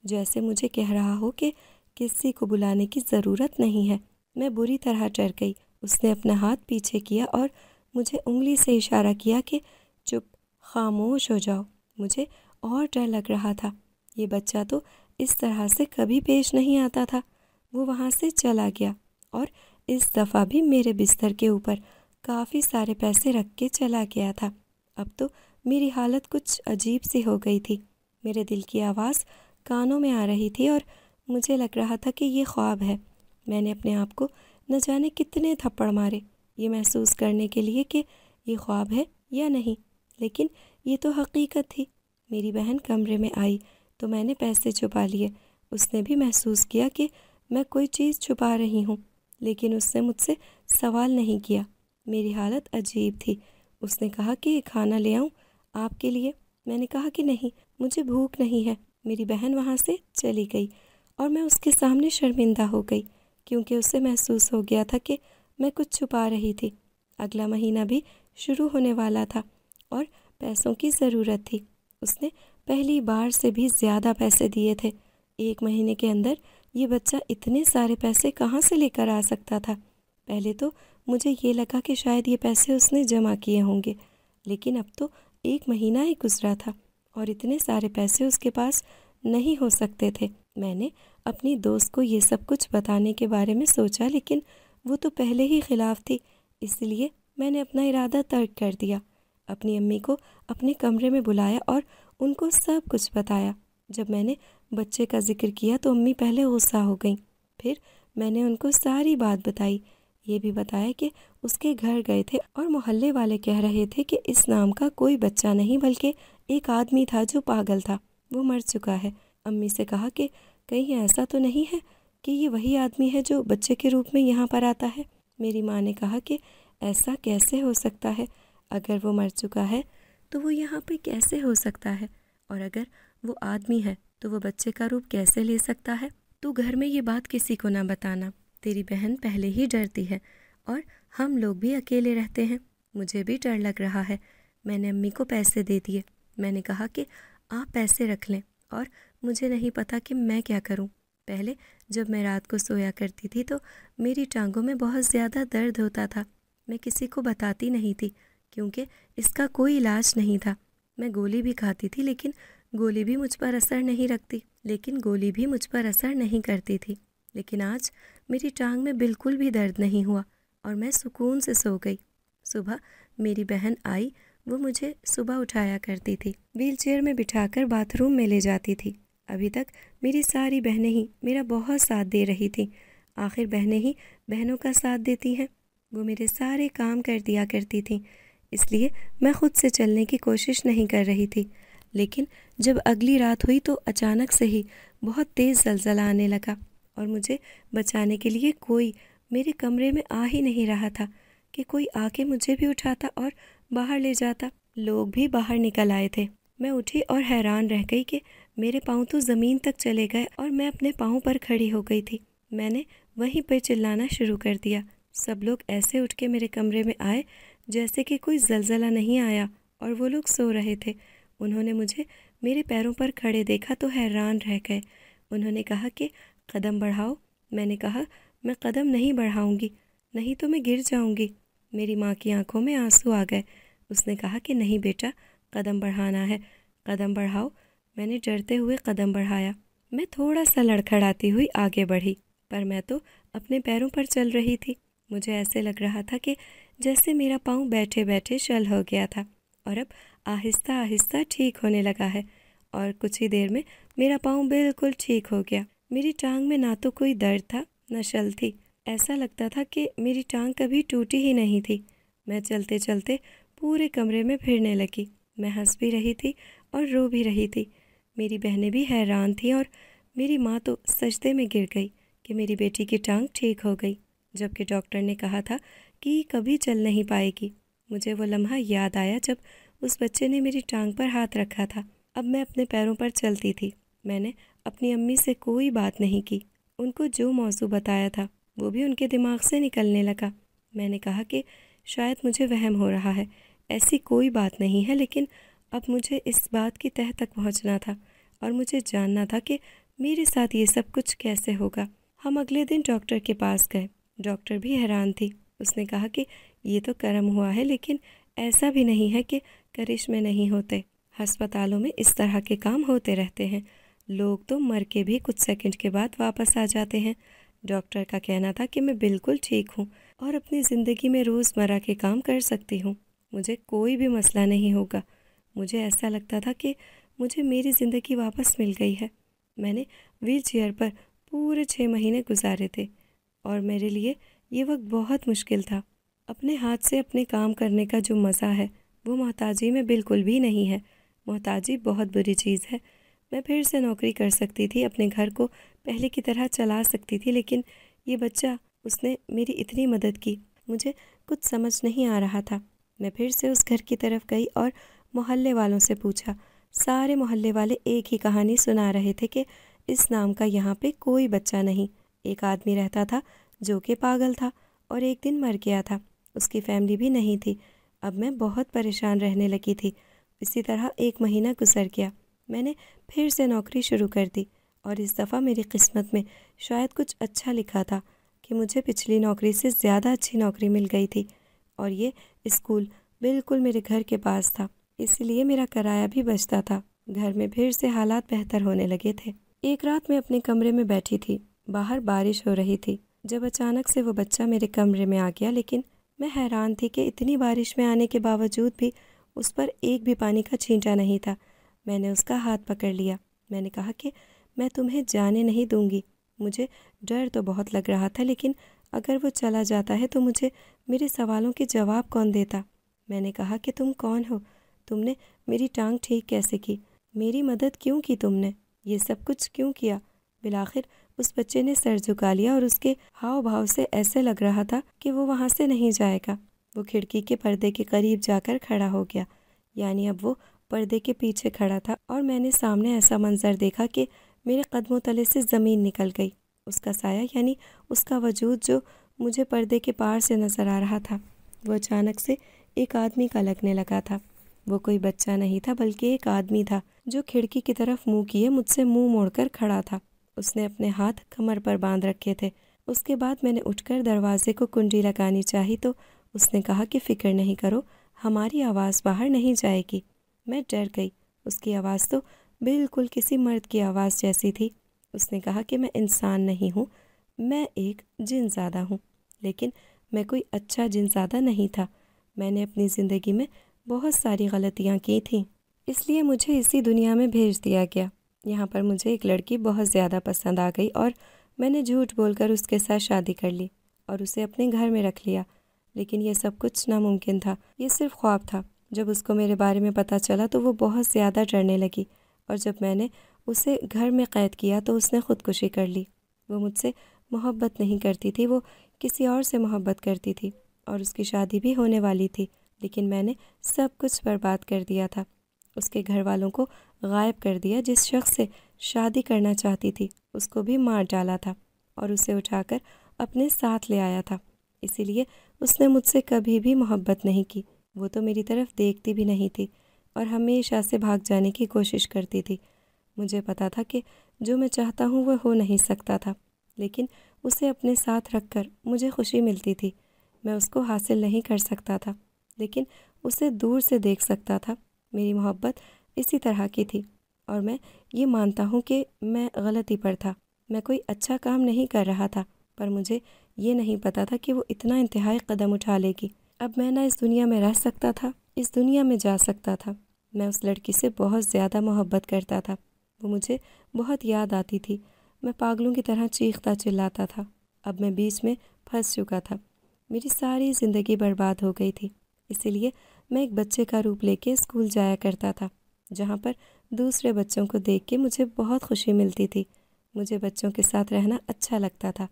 جیسے مجھے کہہ رہا ہو کہ کسی کو بلانے کی ضرورت نہیں ہے۔ میں بری طرح ڈر گئی۔ اس نے اپنا ہاتھ پیچھے کیا اور مجھے انگلی سے اشارہ کیا کہ چپ، خاموش ہو جاؤ۔ مجھے اور ڈر لگ رہا تھا۔ یہ بچہ تو اس طرح سے کبھی پیش نہیں آتا تھا۔ وہ وہاں سے چلا گیا اور اس دفعہ بھی میرے بستر کے اوپر کافی سارے پیسے رکھ کے چلا گیا تھا۔ اب تو میری حالت کچھ عجیب سی ہو گئی تھی۔ میرے دل کی آواز کانوں میں آ رہی تھی اور مجھے لگ رہا تھا کہ یہ خواب ہے۔ میں نے اپنے آپ کو نہ جانے کتنے تھپڑ مارے یہ محسوس کرنے کے لیے کہ یہ خواب ہے یا نہیں، لیکن یہ تو حقیقت تھی۔ میری بہن کمرے میں آئی تو میں نے پیسے چھپا لیے۔ اس نے بھی محسوس کیا کہ میں کوئی چیز چھپا رہی ہوں، لیکن اس نے مجھ سے سوال نہیں کیا۔ میری حالت عجیب تھی۔ اس نے کہا کہ یہ کھانا لے آؤں آپ کے لیے؟ میں نے کہا کہ نہیں، مجھے بھوک نہیں ہے۔ میری بہن وہاں سے چلی گئی اور میں اس کے سامنے شرمندہ ہو گئی، کیونکہ اسے محسوس ہو گیا تھا کہ میں کچھ چھپا رہی تھی۔ اگلا مہینہ بھی شروع ہونے والا تھا اور پیسوں کی ضرورت تھی۔ اس نے پہلی بار سے بھی زیادہ پیسے دیے تھے۔ 1 مہینے کے اندر یہ بچہ اتنے سارے پیسے کہاں سے لے کر آ سکتا تھا؟ پہلے تو مجھے یہ لگا کہ شاید یہ پیسے اس نے جمع کیے ہوں گے، لیکن اب تو 1 مہینہ ہی گزرا تھا اور اتنے سارے پیسے اس کے پاس نہیں ہو سکتے تھے۔ میں نے اپنی دوست کو یہ سب کچھ بتانے کے بارے میں سوچا، لیکن وہ تو پہلے ہی خلاف تھی۔ اس لیے میں نے اپنا ارادہ ترک کر دیا، اپنی امی کو اپنے کمرے میں بلایا اور ان کو سب کچھ بتایا۔ جب میں نے بچے کا ذکر کیا تو امی پہلے غصہ ہو گئیں، پھر میں نے ان کو ساری بات بتائی، یہ بھی بتایا کہ اس کے گھر گئے تھے اور محلے والے کہہ رہے تھے کہ اس نام کا کوئی بچہ نہیں بلکہ ایک آدمی تھا جو پاگل تھا، وہ مر چکا ہے۔ امی سے کہا کہ کہیں ایسا تو نہیں ہے کہ یہ وہی آدمی ہے جو بچے کے روپ میں یہاں پر آتا ہے؟ میری ماں نے کہا کہ ایسا کیسے ہو سکتا ہے؟ اگر وہ مر چکا ہے تو وہ یہاں پہ کیسے ہو سکتا ہے؟ اور اگر وہ آدمی ہے تو وہ بچے کا روپ کیسے لے سکتا ہے؟ تو گھر میں یہ بات کسی کو نہ بتانا، تیری بہن پہلے ہی ڈرتی ہے اور ہم لوگ بھی اکیلے رہتے ہیں، مجھے بھی ڈر لگ رہا ہے۔ میں نے امی کو پیسے دے دیے، میں نے کہا کہ آپ پیسے رکھ لیں اور مجھے نہیں پتا کہ میں کیا کروں۔ پہلے جب میں رات کو سویا کرتی تھی تو میری ٹانگوں میں بہت زیادہ درد ہوتا تھا، میں کسی کو بتاتی نہیں تھی کیونکہ اس کا کوئی علاج نہیں تھا۔ میں گولی بھی کھاتی تھی لیکن گولی بھی مجھ پر اثر نہیں کرتی تھی۔ لیکن آج میری ٹانگ میں بالکل بھی درد نہیں ہوا اور میں سکون سے سو گئی۔ صبح میری بہن آئی، وہ مجھے صبح اٹھایا کرتی تھی، ویل چیئر میں بٹھا کر باتھ روم میں لے جاتی تھی۔ ابھی تک میری ساری بہنیں ہی میرا بہت ساتھ دے رہی تھیں، آخر بہنیں ہی بہنوں کا ساتھ دیتی ہیں۔ وہ میرے سارے کام کر دیا کرتی تھیں، اس لیے میں خود سے چلنے کی کوشش نہیں کر رہی تھی۔ لیکن جب اگلی رات ہوئی تو اچانک سے ہی بہت تیز زلزلہ آنے لگا اور مجھے بچانے کے لیے کوئی میرے کمرے میں آ ہی نہیں رہا تھا کہ کوئی آ کے مجھے بھی اٹھاتا اور باہر لے جاتا۔ لوگ بھی باہر نکل آئے تھے۔ میں اٹھی اور حیران رہ گئی کہ میرے پاؤں تو زمین تک چلے گئے اور میں اپنے پاؤں پر کھڑی ہو گئی تھی۔ میں نے وہیں پہ چلانا شروع کر دیا۔ سب لوگ ایسے اٹھ کے میرے کمرے میں آئے جیسے کہ کوئی زلزلہ نہیں آیا اور وہ لوگ سو رہے تھے۔ انہوں نے مجھے میرے پیروں پر کھڑے دیکھا تو حیران رہ گئے۔ انہوں نے کہا کہ قدم بڑھاؤ۔ میں نے کہا میں قدم نہیں بڑھاؤں گی، نہیں تو میں گر جاؤں گی۔ میری ماں کی آنکھوں میں آنسو آ گئے۔ اس نے کہا کہ نہیں بیٹا، قدم بڑھانا ہے، قدم بڑھاؤ۔ میں نے ڈرتے ہوئے قدم بڑھایا۔ میں تھوڑا سا لڑکھڑاتی ہوئی آگے بڑھی، پر میں تو اپنے پیروں پر چل رہی تھی۔ مجھے ایسے لگ رہا تھا کہ جیسے میرا پاؤں بیٹھے بیٹھے شل ہو گیا تھا اور اب آہستہ آہستہ ٹھیک ہونے لگا ہے، اور کچھ ہی دیر میں میرا پاؤں بالکل ٹھیک ہو گیا۔ میری ٹانگ میں نہ تو کوئی درد تھا نہ شل تھی، ایسا لگتا تھا کہ میری ٹانگ کبھی ٹوٹی ہی نہیں تھی۔ میں چلتے چلتے پورے کمرے میں پھرنے لگی۔ میں ہنس بھی رہی تھی اور رو بھی رہی تھی۔ میری بہنیں بھی حیران تھیں اور میری ماں تو سجدے میں گر گئی کہ میری بیٹی کی ٹانگ ٹھیک ہو گئی، جبکہ ڈاکٹر نے کہا تھا کہ یہ کبھی چل نہیں پائے گی۔ مجھے وہ لمحہ یاد آیا جب اس بچے نے میری ٹانگ پر ہاتھ رکھا تھا۔ اب میں اپنے پیروں پر چلتی تھی۔ میں نے اپنی امی سے کوئی بات نہیں کی، ان کو جو موضوع بتایا تھا وہ بھی ان کے دماغ سے نکلنے لگا۔ میں نے کہا کہ شاید مجھے وہم ہو رہا ہے، ایسی کوئی بات نہیں ہے، لیکن اب مجھے اس بات کی تہہ تک پہنچنا تھا اور مجھے جاننا تھا کہ میرے ساتھ یہ سب کچھ کیسے ہوگا۔ ہم اگلے دن ڈاکٹر کے پاس گئے۔ ڈاکٹر بھی حیران تھی۔ اس نے کہا کہ یہ تو کرم ہوا ہے، لیکن ایسا بھی نہیں ہے کہ کرشمے نہیں ہوتے۔ ہسپتالوں میں اس طرح کے کام ہوتے رہتے ہیں، لوگ تو مر کے بھی کچھ سیکنڈ کے بعد واپس آ جاتے ہیں۔ ڈاکٹر کا کہنا تھا کہ میں بالکل ٹھیک ہوں اور اپنی زندگی میں روزمرہ کے کام کر سکتی ہوں، مجھے کوئی بھی مسئلہ نہیں ہوگا۔ مجھے ایسا لگتا تھا کہ مجھے میری زندگی واپس مل گئی ہے۔ میں نے ویل چیئر پر پورے 6 مہینے گزارے تھے اور میرے لیے یہ وقت بہت مشکل تھا۔ اپنے ہاتھ سے اپنے کام کرنے کا جو مزہ ہے وہ محتاجی میں بالکل بھی نہیں ہے۔ محتاجی بہت بری چیز ہے۔ میں پھر سے نوکری کر سکتی تھی، اپنے گھر کو پہلے کی طرح چلا سکتی تھی، لیکن یہ بچہ، اس نے میری اتنی مدد کی، مجھے کچھ سمجھ نہیں آ رہا تھا۔ میں پھر سے اس گھر کی طرف گئی اور محلے والوں سے پوچھا۔ سارے محلے والے ایک ہی کہانی سنا رہے تھے کہ اس نام کا یہاں پہ کوئی بچہ نہیں، ایک آدمی رہتا تھا جو کہ پاگل تھا اور ایک دن مر گیا تھا، اس کی فیملی بھی نہیں تھی۔ اب میں بہت پریشان رہنے لگی تھی۔ اسی طرح 1 مہینہ گزر گیا۔ میں نے پھر سے نوکری شروع کر دی اور اس دفعہ میری قسمت میں شاید کچھ اچھا لکھا تھا کہ مجھے پچھلی نوکری سے زیادہ اچھی نوکری مل گئی تھی، اور یہ اسکول بالکل میرے گھر کے پاس تھا، اس لیے میرا کرایہ بھی بچتا تھا۔ گھر میں پھر سے حالات بہتر ہونے لگے تھے۔ ایک رات میں اپنے کمرے میں بیٹھی تھی، باہر بارش ہو رہی تھی، جب اچانک سے وہ بچہ میرے کمرے میں آ گیا، لیکن میں حیران تھی کہ اتنی بارش میں آنے کے باوجود بھی اس پر ایک بھی پانی کا چھینٹا نہیں تھا۔ میں نے اس کا ہاتھ پکڑ لیا۔ میں نے کہا کہ میں تمہیں جانے نہیں دوں گی۔ مجھے ڈر تو بہت لگ رہا تھا، لیکن اگر وہ چلا جاتا ہے تو مجھے میرے سوالوں کے جواب کون دیتا؟ میں نے کہا کہ تم کون ہو؟ تم نے میری ٹانگ ٹھیک کیسے کی؟ میری مدد کیوں کی تم نے؟ یہ سب کچھ کیوں کیا؟ بالآخر اس بچے نے سر جھکا لیا اور اس کے ہاؤ بھاؤ سے ایسے لگ رہا تھا کہ وہ وہاں سے نہیں جائے گا۔ وہ کھڑکی کے پردے کے قریب جا کر کھڑا ہو گیا، یعنی اب وہ پردے کے پیچھے کھڑا تھا، اور میں نے سامنے ایسا منظر دیکھا کہ میرے قدموں تلے سے زمین نکل گئی۔ اس کا سایہ، یعنی اس کا وجود جو مجھے پردے کے پار سے نظر آ رہا تھا، وہ اچانک سے ایک آدمی کا لگنے لگا تھا۔ وہ کوئی بچہ نہیں تھا بلکہ ایک آدمی تھا جو کھڑکی کی طرف منہ کیے مجھ سے منہ موڑ کر کھڑا تھا۔ اس نے اپنے ہاتھ کمر پر باندھ رکھے تھے۔ اس کے بعد میں نے اٹھ کر دروازے کو کنڈی لگانی چاہی تو اس نے کہا کہ فکر نہیں کرو، ہماری آواز باہر نہیں جائے گی۔ میں ڈر گئی۔ اس کی آواز تو بالکل کسی مرد کی آواز جیسی تھی۔ اس نے کہا کہ میں انسان نہیں ہوں، میں ایک جن زادہ ہوں، لیکن میں کوئی اچھا جن زادہ نہیں تھا۔ میں نے اپنی زندگی میں بہت ساری غلطیاں کی تھیں، اس لیے مجھے اسی دنیا میں بھیج دیا گیا۔ یہاں پر مجھے ایک لڑکی بہت زیادہ پسند آ گئی اور میں نے جھوٹ بول کر اس کے ساتھ شادی کر لی اور اسے اپنے گھر میں رکھ لیا۔ لیکن یہ سب کچھ ناممکن تھا، یہ صرف خواب تھا۔ جب اس کو میرے بارے میں پتہ چلا تو وہ بہت زیادہ ڈرنے لگی، اور جب میں نے اسے گھر میں قید کیا تو اس نے خودکشی کر لی۔ وہ مجھ سے محبت نہیں کرتی تھی، وہ کسی اور سے محبت کرتی تھی، اور اس کی شادی بھی ہونے والی تھی، لیکن میں نے سب کچھ برباد کر دیا تھا۔ اس کے گھر والوں کو غائب کر دیا۔ جس شخص سے شادی کرنا چاہتی تھی اس کو بھی مار ڈالا تھا اور اسے اٹھا کر اپنے ساتھ لے آیا تھا۔ اسی لیے اس نے مجھ سے کبھی بھی محبت نہیں کی۔ وہ تو میری طرف دیکھتی بھی نہیں تھی اور ہمیشہ سے بھاگ جانے کی کوشش کرتی تھی۔ مجھے پتا تھا کہ جو میں چاہتا ہوں وہ ہو نہیں سکتا تھا، لیکن اسے اپنے ساتھ رکھ کر مجھے خوشی ملتی تھی۔ میں اس کو حاصل نہیں کر سکتا تھا، لیکن اسے دور سے دیکھ سکتا تھا۔ میری محبت اسی طرح کی تھی، اور میں یہ مانتا ہوں کہ میں غلطی پر تھا۔ میں کوئی اچھا کام نہیں کر رہا تھا، پر مجھے یہ نہیں پتا تھا کہ وہ اتنا انتہائی قدم اٹھا لے گی۔ اب میں نہ اس دنیا میں رہ سکتا تھا، اس دنیا میں جا سکتا تھا۔ میں اس لڑکی سے بہت زیادہ محبت کرتا تھا۔ وہ مجھے بہت یاد آتی تھی۔ میں پاگلوں کی طرح چیختا چلاتا تھا۔ اب میں بیچ میں پھنس چکا تھا۔ میری ساری زندگی برباد ہو گئی تھی۔ اسی لیے میں ایک بچے کا روپ لے کے اسکول جایا کرتا تھا، جہاں پر دوسرے بچوں کو دیکھ کے مجھے بہت خوشی ملتی تھی۔ مجھے بچوں کے ساتھ رہنا اچھا لگتا تھا،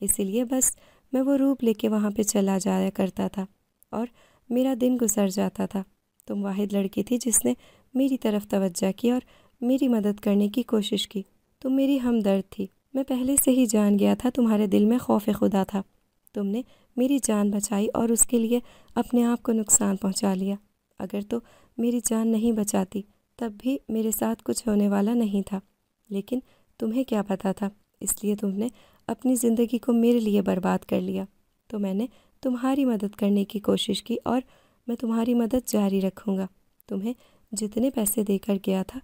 اسی لیے بس میں وہ روپ لے کے وہاں پہ چلا جایا کرتا تھا اور میرا دن گزر جاتا تھا۔ تم واحد لڑکی تھی جس نے میری طرف توجہ کی اور میری مدد کرنے کی کوشش کی۔ تم میری ہمدرد تھی۔ میں پہلے سے ہی جان گیا تھا تمہارے دل میں خوف خدا تھا۔ تم نے میری جان بچائی اور اس کے لیے اپنے آپ کو نقصان پہنچا لیا۔ اگر تو میری جان نہیں بچاتی تب بھی میرے ساتھ کچھ ہونے والا نہیں تھا، لیکن تمہیں کیا پتا تھا، اس لیے تم نے اپنی زندگی کو میرے لیے برباد کر لیا۔ تو میں نے تمہاری مدد کرنے کی کوشش کی اور میں تمہاری مدد جاری رکھوں گا۔ تمہیں جتنے پیسے دے کر گیا تھا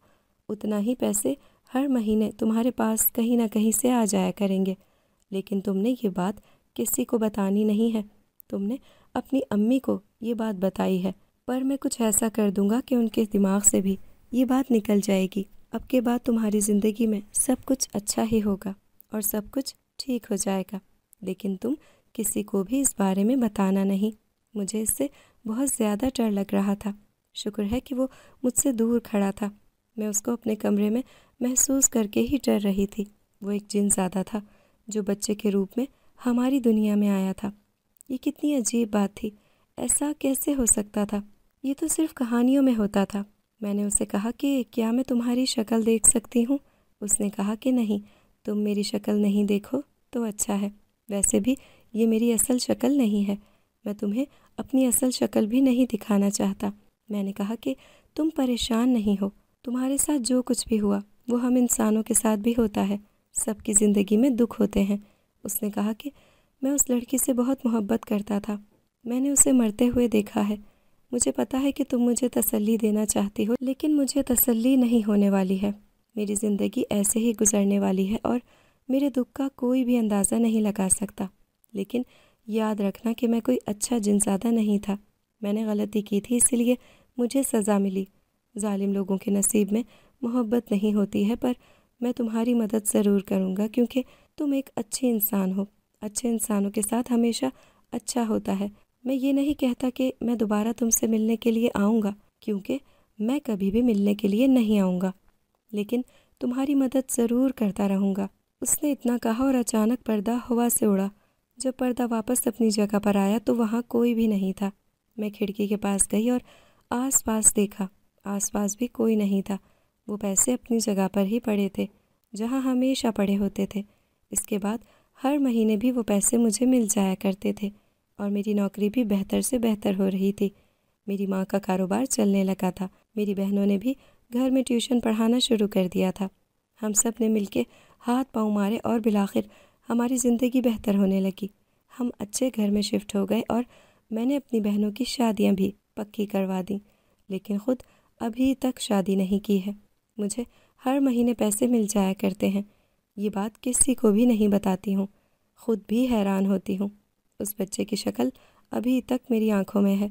اتنا ہی پیسے ہر مہینے تمہارے پاس کہیں نہ کہیں سے آ جایا کریں گے، لیکن تم نے یہ بات کسی کو بتانی نہیں ہے۔ تم نے اپنی امی کو یہ بات بتائی ہے، پر میں کچھ ایسا کر دوں گا کہ ان کے دماغ سے بھی یہ بات نکل جائے گی۔ اب کے بعد تمہاری زندگی میں سب کچھ اچھا ہی ہوگا اور سب کچھ ٹھیک ہو جائے گا، لیکن تم کسی کو بھی اس بارے میں بتانا نہیں۔ مجھے اس سے بہت زیادہ ڈر لگ رہا تھا۔ شکر ہے کہ وہ مجھ سے دور کھڑا تھا۔ میں اس کو اپنے کمرے میں محسوس کر کے ہی ڈر رہی تھی۔ وہ ایک جن زادہ تھا جو بچے کے روپ میں ہماری دنیا میں آیا تھا۔ یہ کتنی عجیب بات تھی، ایسا کیسے ہو سکتا تھا؟ یہ تو صرف کہانیوں میں ہوتا تھا۔ میں نے اسے کہا کہ کیا میں تمہاری شکل دیکھ سکتی ہوں؟ اس نے کہا کہ نہیں، تم میری شکل نہیں دیکھو تو اچھا ہے، ویسے بھی یہ میری اصل شکل نہیں ہے، میں تمہیں اپنی اصل شکل بھی نہیں دکھانا چاہتا۔ میں نے کہا کہ تم پریشان نہیں ہو، تمہارے ساتھ جو کچھ بھی ہوا وہ ہم انسانوں کے ساتھ بھی ہوتا ہے، سب کی زندگی میں دکھ ہوتے ہیں۔ اس نے کہا کہ میں اس لڑکی سے بہت محبت کرتا تھا، میں نے اسے مرتے ہوئے دیکھا ہے۔ مجھے پتا ہے کہ تم مجھے تسلی دینا چاہتی ہو، لیکن مجھے تسلی نہیں ہونے والی ہے۔ میری زندگی ایسے ہی گزرنے والی ہے اور میرے دکھ کا کوئی بھی اندازہ نہیں لگا سکتا، لیکن یاد رکھنا کہ میں کوئی اچھا جن زادہ نہیں تھا، میں نے غلطی کی تھی، اسی لیے مجھے سزا ملی۔ ظالم لوگوں کے نصیب میں محبت نہیں ہوتی ہے، پر میں تمہاری مدد ضرور کروں گا کیونکہ تم ایک اچھی انسان ہو۔ اچھے انسانوں کے ساتھ ہمیشہ اچھا ہوتا ہے۔ میں یہ نہیں کہتا کہ میں دوبارہ تم سے ملنے کے لیے آؤں گا، کیونکہ میں کبھی بھی ملنے کے لیے نہیں آؤں گا، لیکن تمہاری مدد ضرور کرتا رہوں گا۔ اس نے اتنا کہا اور اچانک پردہ ہوا سے اڑا۔ جب پردہ واپس اپنی جگہ پر آیا تو وہاں کوئی بھی نہیں تھا۔ میں کھڑکی کے پاس گئی اور آس پاس دیکھا، آس پاس بھی کوئی نہیں تھا۔ وہ پیسے اپنی جگہ پر ہی پڑے تھے جہاں ہمیشہ پڑے ہوتے تھے۔ اس کے بعد ہر مہینے بھی وہ پیسے مجھے مل جایا کرتے تھے اور میری نوکری بھی بہتر سے بہتر ہو رہی تھی۔ میری ماں کا کاروبار چلنے لگا تھا، میری بہنوں نے بھی گھر میں ٹیوشن پڑھانا شروع کر دیا تھا۔ ہم سب نے مل کے ہاتھ پاؤں مارے اور بالآخر ہماری زندگی بہتر ہونے لگی۔ ہم اچھے گھر میں شفٹ ہو گئے اور میں نے اپنی بہنوں کی شادیاں بھی پکی کروا دیں، لیکن خود ابھی تک شادی نہیں کی ہے۔ مجھے ہر مہینے پیسے مل جایا کرتے ہیں، یہ بات کسی کو بھی نہیں بتاتی ہوں، خود بھی حیران ہوتی ہوں۔ اس بچے کی شکل ابھی تک میری آنکھوں میں ہے۔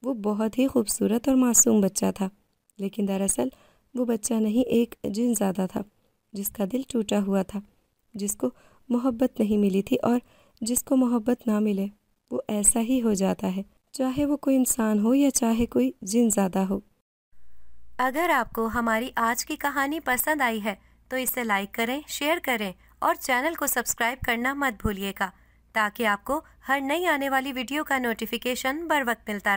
وہ بہت ہی خوبصورت اور معصوم بچہ تھا، لیکن دراصل وہ بچہ نہیں، ایک جن زادہ تھا جس کا دل ٹوٹا ہوا تھا، جس کو محبت نہیں ملی تھی، اور جس کو محبت نہ ملے وہ ایسا ہی ہو جاتا ہے، چاہے وہ کوئی انسان ہو یا چاہے کوئی جن زادہ ہو۔ اگر آپ کو ہماری آج کی کہانی پسند آئی ہے تو اسے لائک کریں، شیئر کریں اور چینل کو سبسکرائب کرنا مت بھولیے گا تاکہ آپ کو ہر نئی آنے والی ویڈیو کا نوٹیفیکیشن بر وقت ملتا رہے۔